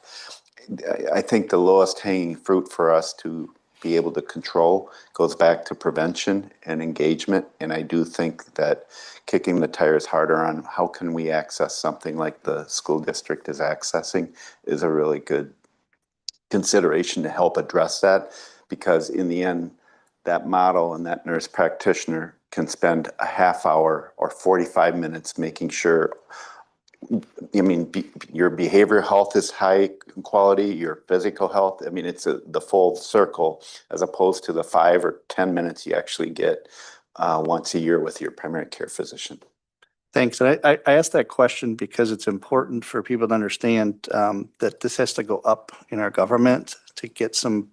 I think the lowest hanging fruit for us to be able to control goes back to prevention and engagement. And I do think that kicking the tires harder on how can we access something like the school district is accessing is a really good consideration to help address that, because in the end, that model and that nurse practitioner can spend a half hour or 45 minutes making sure, your behavioral health is high quality, your physical health. I mean, it's the full circle as opposed to the 5 or 10 minutes you actually get once a year with your primary care physician. Thanks. And I asked that question because it's important for people to understand that this has to go up in our government to get some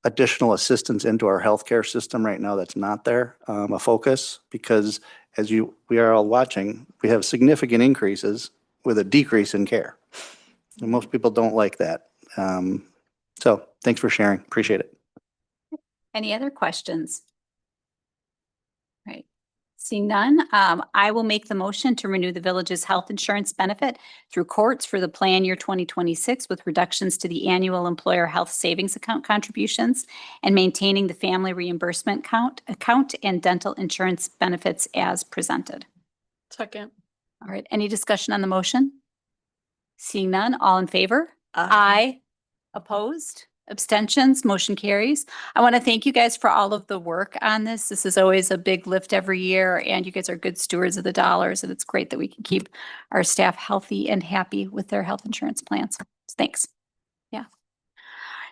additional assistance into our healthcare system right now that's not there, a focus, because as we are all watching, we have significant increases with a decrease in care. And most people don't like that. So thanks for sharing. Appreciate it. Any other questions? Right. Seeing none, I will make the motion to renew the village's health insurance benefit through courts for the plan year 2026 with reductions to the annual employer health savings account contributions and maintaining the family reimbursement account and dental insurance benefits as presented. Second. All right, any discussion on the motion? Seeing none, all in favor? Aye. Opposed? Abstentions? Motion carries. I want to thank you guys for all of the work on this. This is always a big lift every year, and you guys are good stewards of the dollars, and it's great that we can keep our staff healthy and happy with their health insurance plans. Thanks. Yeah.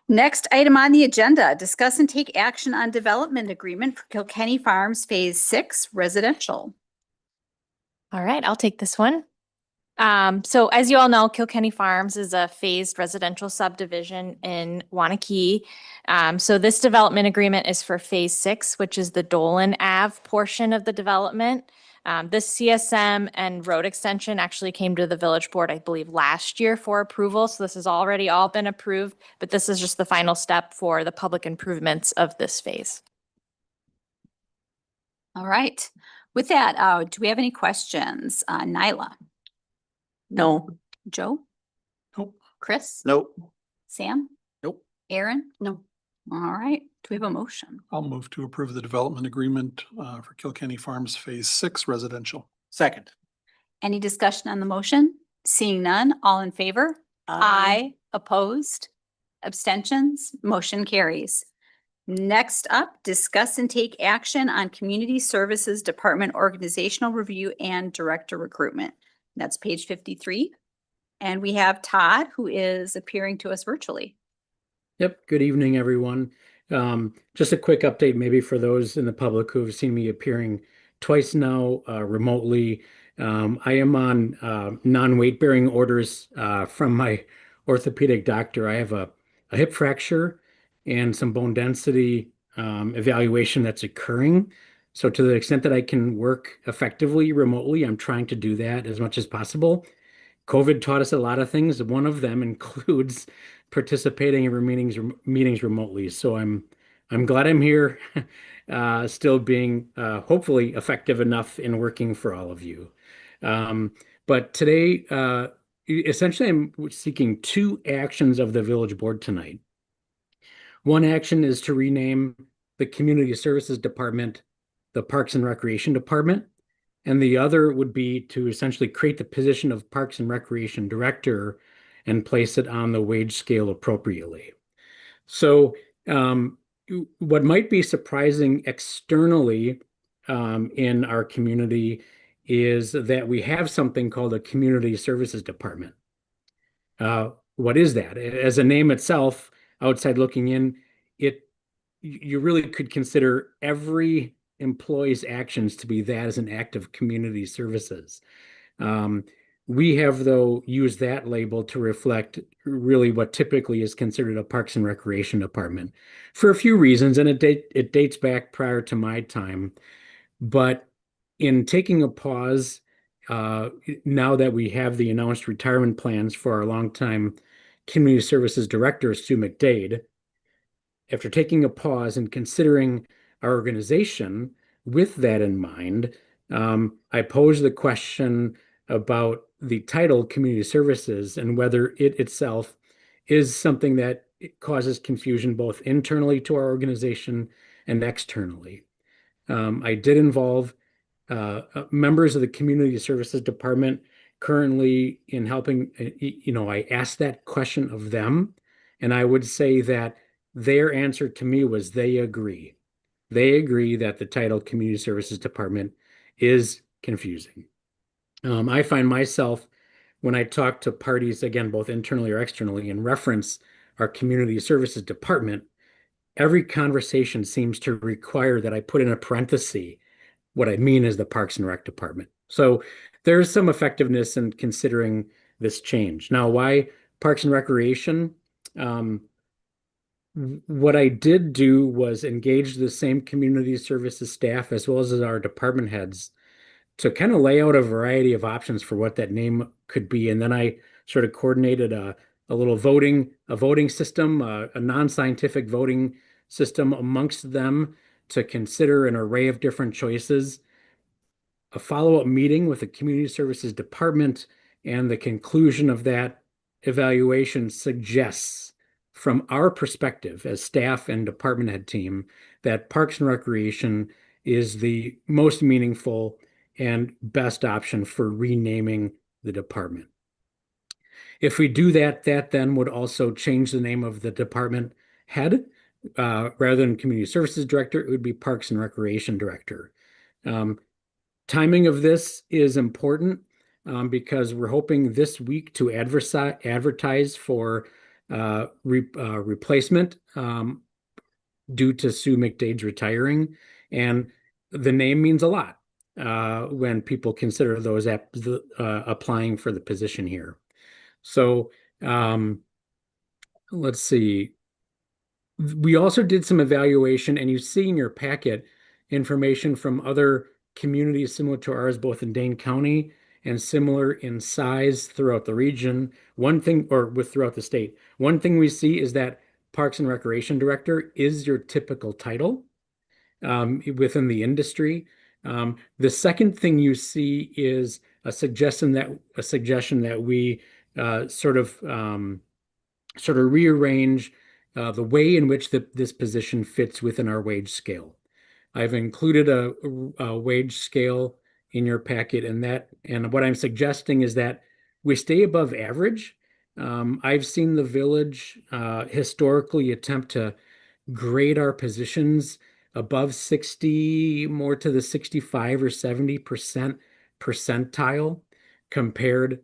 Next item on the agenda, discuss and take action on development agreement for Kilkenny Farms Phase 6 residential. All right, I'll take this one. So as you all know, Kilkenny Farms is a phased residential subdivision in Waunakee. So this development agreement is for Phase 6, which is the Dolan Ave portion of the development. This CSM and road extension actually came to the village board, I believe, last year for approval. So this has already all been approved, but this is just the final step for the public improvements of this phase. All right. With that, do we have any questions? Nyla? No. Joe? Nope. Chris? Nope. Sam? Nope. Aaron? No. All right. Do we have a motion? I'll move to approve the development agreement for Kilkenny Farms Phase 6 residential. Second. Any discussion on the motion? Seeing none, all in favor? Aye. Opposed? Abstentions? Motion carries. Next up, discuss and take action on Community Services Department Organizational Review and Director Recruitment. That's page 53. And we have Todd, who is appearing to us virtually. Yep. Good evening, everyone. Just a quick update, maybe for those in the public who have seen me appearing twice now remotely. I am on non-weight bearing orders from my orthopedic doctor. I have a hip fracture and some bone density evaluation that's occurring. So to the extent that I can work effectively remotely, I'm trying to do that as much as possible. COVID taught us a lot of things. One of them includes participating in meetings remotely. So I'm glad I'm here, still being hopefully effective enough in working for all of you. But today, essentially, I'm seeking two actions of the village board tonight. One action is to rename the Community Services Department the Parks and Recreation Department. And the other would be to essentially create the position of Parks and Recreation Director and place it on the wage scale appropriately. So what might be surprising externally in our community is that we have something called a Community Services Department. What is that? As a name itself, outside looking in, you really could consider every employee's actions to be that as an act of community services. We have, though, used that label to reflect really what typically is considered a Parks and Recreation Department for a few reasons, and it dates back prior to my time. But in taking a pause, now that we have the announced retirement plans for our longtime Community Services Director, Sue McDade, after taking a pause and considering our organization with that in mind, I posed the question about the title Community Services and whether it itself is something that causes confusion both internally to our organization and externally. I did involve members of the Community Services Department currently in helping, I asked that question of them, and I would say that their answer to me was they agree. They agree that the title Community Services Department is confusing. I find myself, when I talk to parties, again, both internally or externally, and reference our Community Services Department, every conversation seems to require that I put in a parenthesis what I mean is the Parks and Rec Department. So there's some effectiveness in considering this change. Now, why Parks and Recreation? What I did do was engage the same community services staff as well as our department heads to kind of lay out a variety of options for what that name could be. And then I sort of coordinated a little voting system, a non-scientific voting system amongst them to consider an array of different choices. A follow-up meeting with the Community Services Department, and the conclusion of that evaluation suggests, from our perspective as staff and department head team, that Parks and Recreation is the most meaningful and best option for renaming the department. If we do that, that then would also change the name of the department head. Rather than Community Services Director, it would be Parks and Recreation Director. Timing of this is important because we're hoping this week to advertise for replacement due to Sue McDade's retiring. And the name means a lot when people consider those applying for the position here. So let's see. We also did some evaluation, and you see in your packet information from other communities similar to ours, both in Dane County and similar in size throughout the region. One thing, or with throughout the state, one thing we see is that Parks and Recreation Director is your typical title within the industry. The second thing you see is a suggestion that we sort of rearrange the way in which this position fits within our wage scale. I've included a wage scale in your packet, and what I'm suggesting is that we stay above average. I've seen the village historically attempt to grade our positions above 60, more to the 65 or 70% percentile compared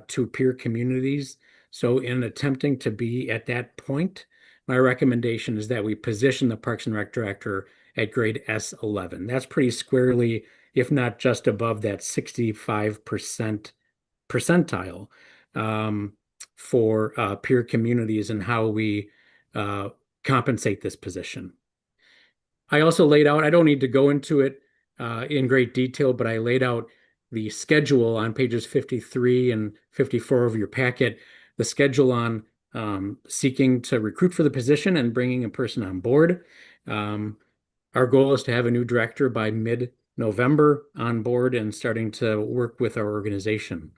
to peer communities. So in attempting to be at that point, my recommendation is that we position the Parks and Rec Director at grade S11. That's pretty squarely, if not just above that 65% percentile for peer communities and how we compensate this position. I also laid out, I don't need to go into it in great detail, but I laid out the schedule on pages 53 and 54 of your packet, the schedule on seeking to recruit for the position and bringing a person on board. Our goal is to have a new director by mid-November on board and starting to work with our organization.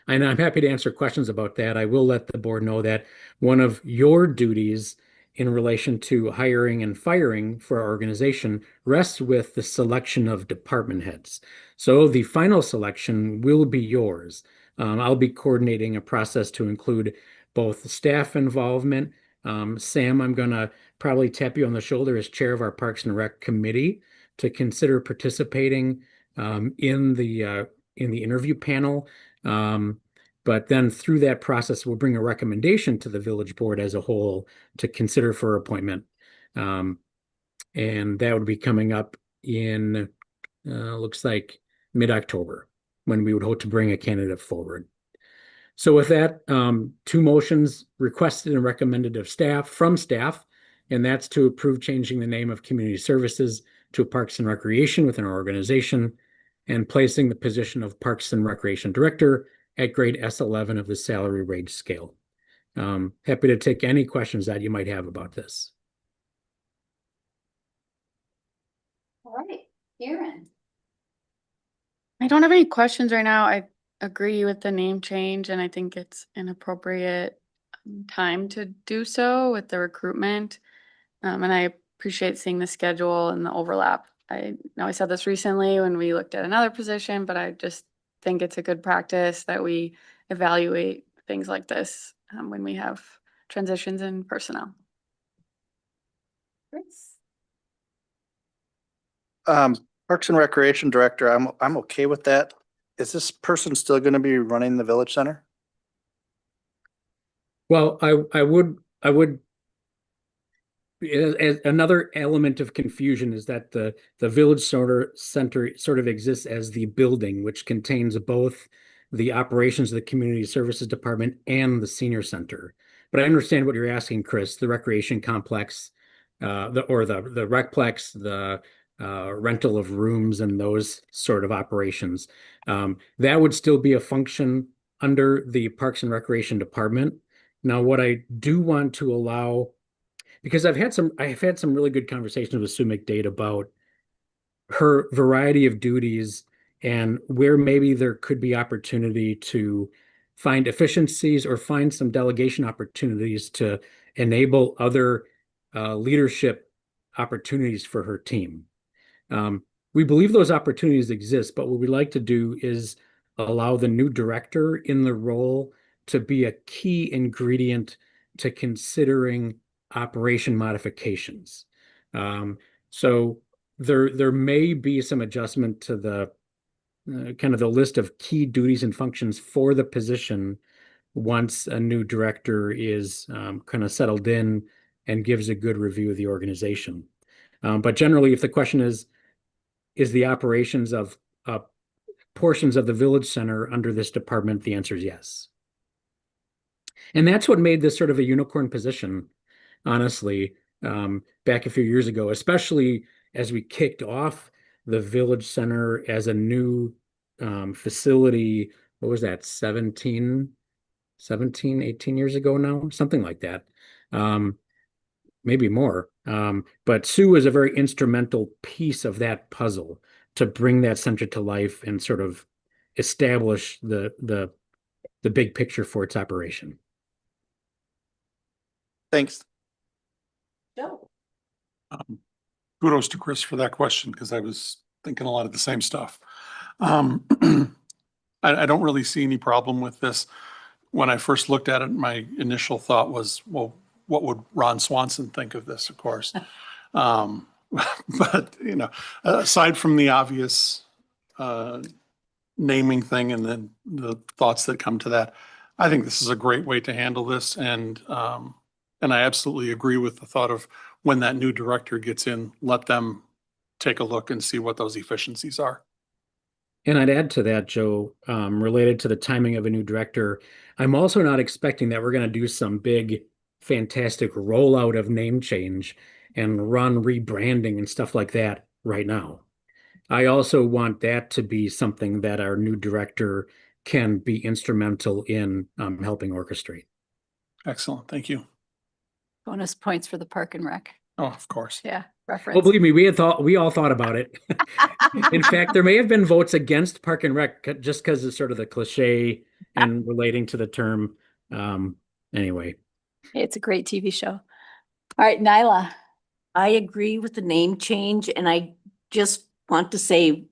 And I'm happy to answer questions about that. I will let the board know that one of your duties in relation to hiring and firing for our organization rests with the selection of department heads. So the final selection will be yours. I'll be coordinating a process to include both staff involvement. Sam, I'm going to probably tap you on the shoulder as chair of our Parks and Rec committee to consider participating in the interview panel. But then through that process, we'll bring a recommendation to the village board as a whole to consider for appointment. And that would be coming up in, looks like mid-October, when we would hope to bring a candidate forward. So with that, two motions requested and recommended of from staff, and that's to approve changing the name of Community Services to Parks and Recreation within our organization and placing the position of Parks and Recreation Director at grade S11 of the salary wage scale. Happy to take any questions that you might have about this. All right, Erin. I don't have any questions right now. I agree with the name change, and I think it's an appropriate time to do so with the recruitment. And I appreciate seeing the schedule and the overlap. I know I said this recently when we looked at another position, but I just think it's a good practice that we evaluate things like this when we have transitions in personnel. Chris? Parks and Recreation Director, I'm okay with that. Is this person still going to be running the village center? Well, I would another element of confusion is that the village center sort of exists as the building, which contains both the operations of the community services department and the senior center. But I understand what you're asking, Chris. The recreation complex, the recplex, the rental of rooms, and those sort of operations. That would still be a function under the Parks and Recreation Department. Now, what I do want to allow, because I've had some really good conversations with Sue McDade about her variety of duties and where maybe there could be opportunity to find efficiencies or find some delegation opportunities to enable other leadership opportunities for her team. We believe those opportunities exist, but what we'd like to do is allow the new director in the role to be a key ingredient to considering operation modifications. So there may be some adjustment to the kind of the list of key duties and functions for the position once a new director is kind of settled in and gives a good review of the organization. But generally, if the question is the operations of portions of the village center under this department, the answer is yes. And that's what made this sort of a unicorn position, honestly, back a few years ago, especially as we kicked off the village center as a new facility. What was that, 18 years ago now? Something like that. Maybe more. But Sue was a very instrumental piece of that puzzle to bring that center to life and sort of establish the big picture for its operation. Thanks. Joe. Kudos to Chris for that question, because I was thinking a lot of the same stuff. I don't really see any problem with this. When I first looked at it, my initial thought was, well, what would Ron Swanson think of this, of course? But, you know, aside from the obvious naming thing and then the thoughts that come to that, I think this is a great way to handle this. And I absolutely agree with the thought of when that new director gets in, let them take a look and see what those efficiencies are. And I'd add to that, Joe, related to the timing of a new director, I'm also not expecting that we're going to do some big, fantastic rollout of name change and run rebranding and stuff like that right now. I also want that to be something that our new director can be instrumental in helping orchestrate. Excellent. Thank you. Bonus points for the Park and Rec. Oh, of course. Yeah, Oh, reference. believe me, we all thought about it. In fact, there may have been votes against Park and Rec just because it's sort of the cliche and relating to the term. Anyway. It's a great TV show. All right, Nyla. I agree with the name change, and I just want to say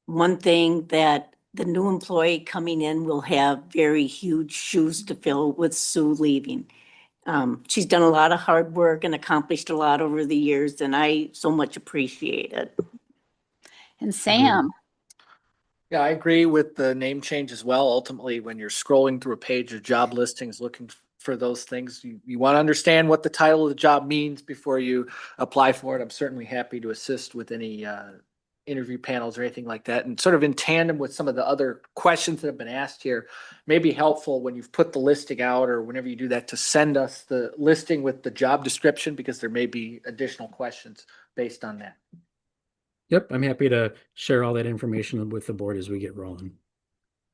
one thing, that the new employee coming in will have very huge shoes to fill with Sue leaving. She's done a lot of hard work and accomplished a lot over the years, and I so much appreciate it. And Sam. Yeah, I agree with the name change as well. Ultimately, when you're scrolling through a page of job listings, looking for those things, you want to understand what the title of the job means before you apply for it. I'm certainly happy to assist with any interview panels or anything like that. And sort of in tandem with some of the other questions that have been asked here, may be helpful when you've put the listing out or whenever you do that to send us the listing with the job description, because there may be additional questions based on that. Yep, I'm happy to share all that information with the board as we get rolling.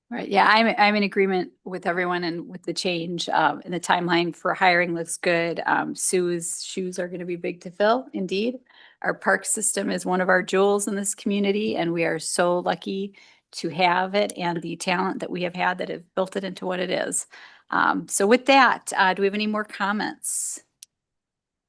Right. Yeah, I'm in agreement with everyone and with the change. And the timeline for hiring looks good. Sue's shoes are going to be big to fill, indeed. Our park system is one of our jewels in this community, and we are so lucky to have it and the talent that we have had that have built it into what it is. So with that, do we have any more comments?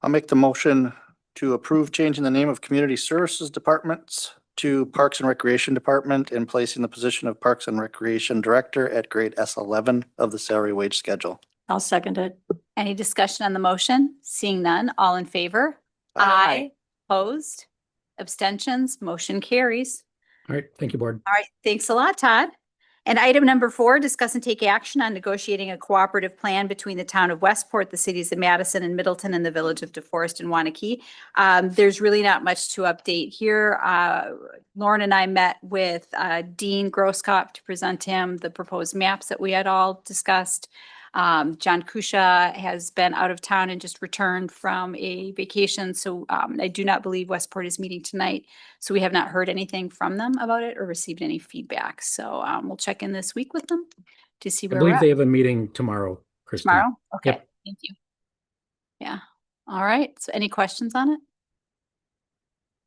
I'll make the motion to approve changing the name of Community Services Departments to Parks and Recreation Department and placing the position of Parks and Recreation Director at grade S11 of the salary wage schedule. I'll second it. Any discussion on the motion? Seeing none, all in favor? Aye. Opposed? Abstentions? Motion carries. All right, thank you, board. All right, thanks a lot, Todd. And item number 4, discuss and take action on negotiating a cooperative plan between the town of Westport, the cities of Madison and Middleton, and the village of DeForest and Waunakee. There's really not much to update here. Lauren and I met with Dean Grosskopf to present him the proposed maps that we had all discussed. John Kusha has been out of town and just returned from a vacation. So I do not believe Westport is meeting tonight. So we have not heard anything from them about it or received any feedback. So we'll check in this week with them to see I where we're believe at. they have a meeting tomorrow, Kristen. Tomorrow? Okay, Yep. thank you. Yeah, all right. So any questions on it?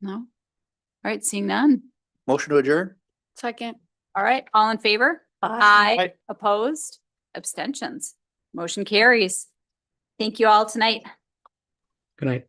No? All right, seeing none. Motion to adjourn? Second. All right, all in favor? Aye. Opposed? Abstentions? Motion carries. Thank you all tonight. Good night.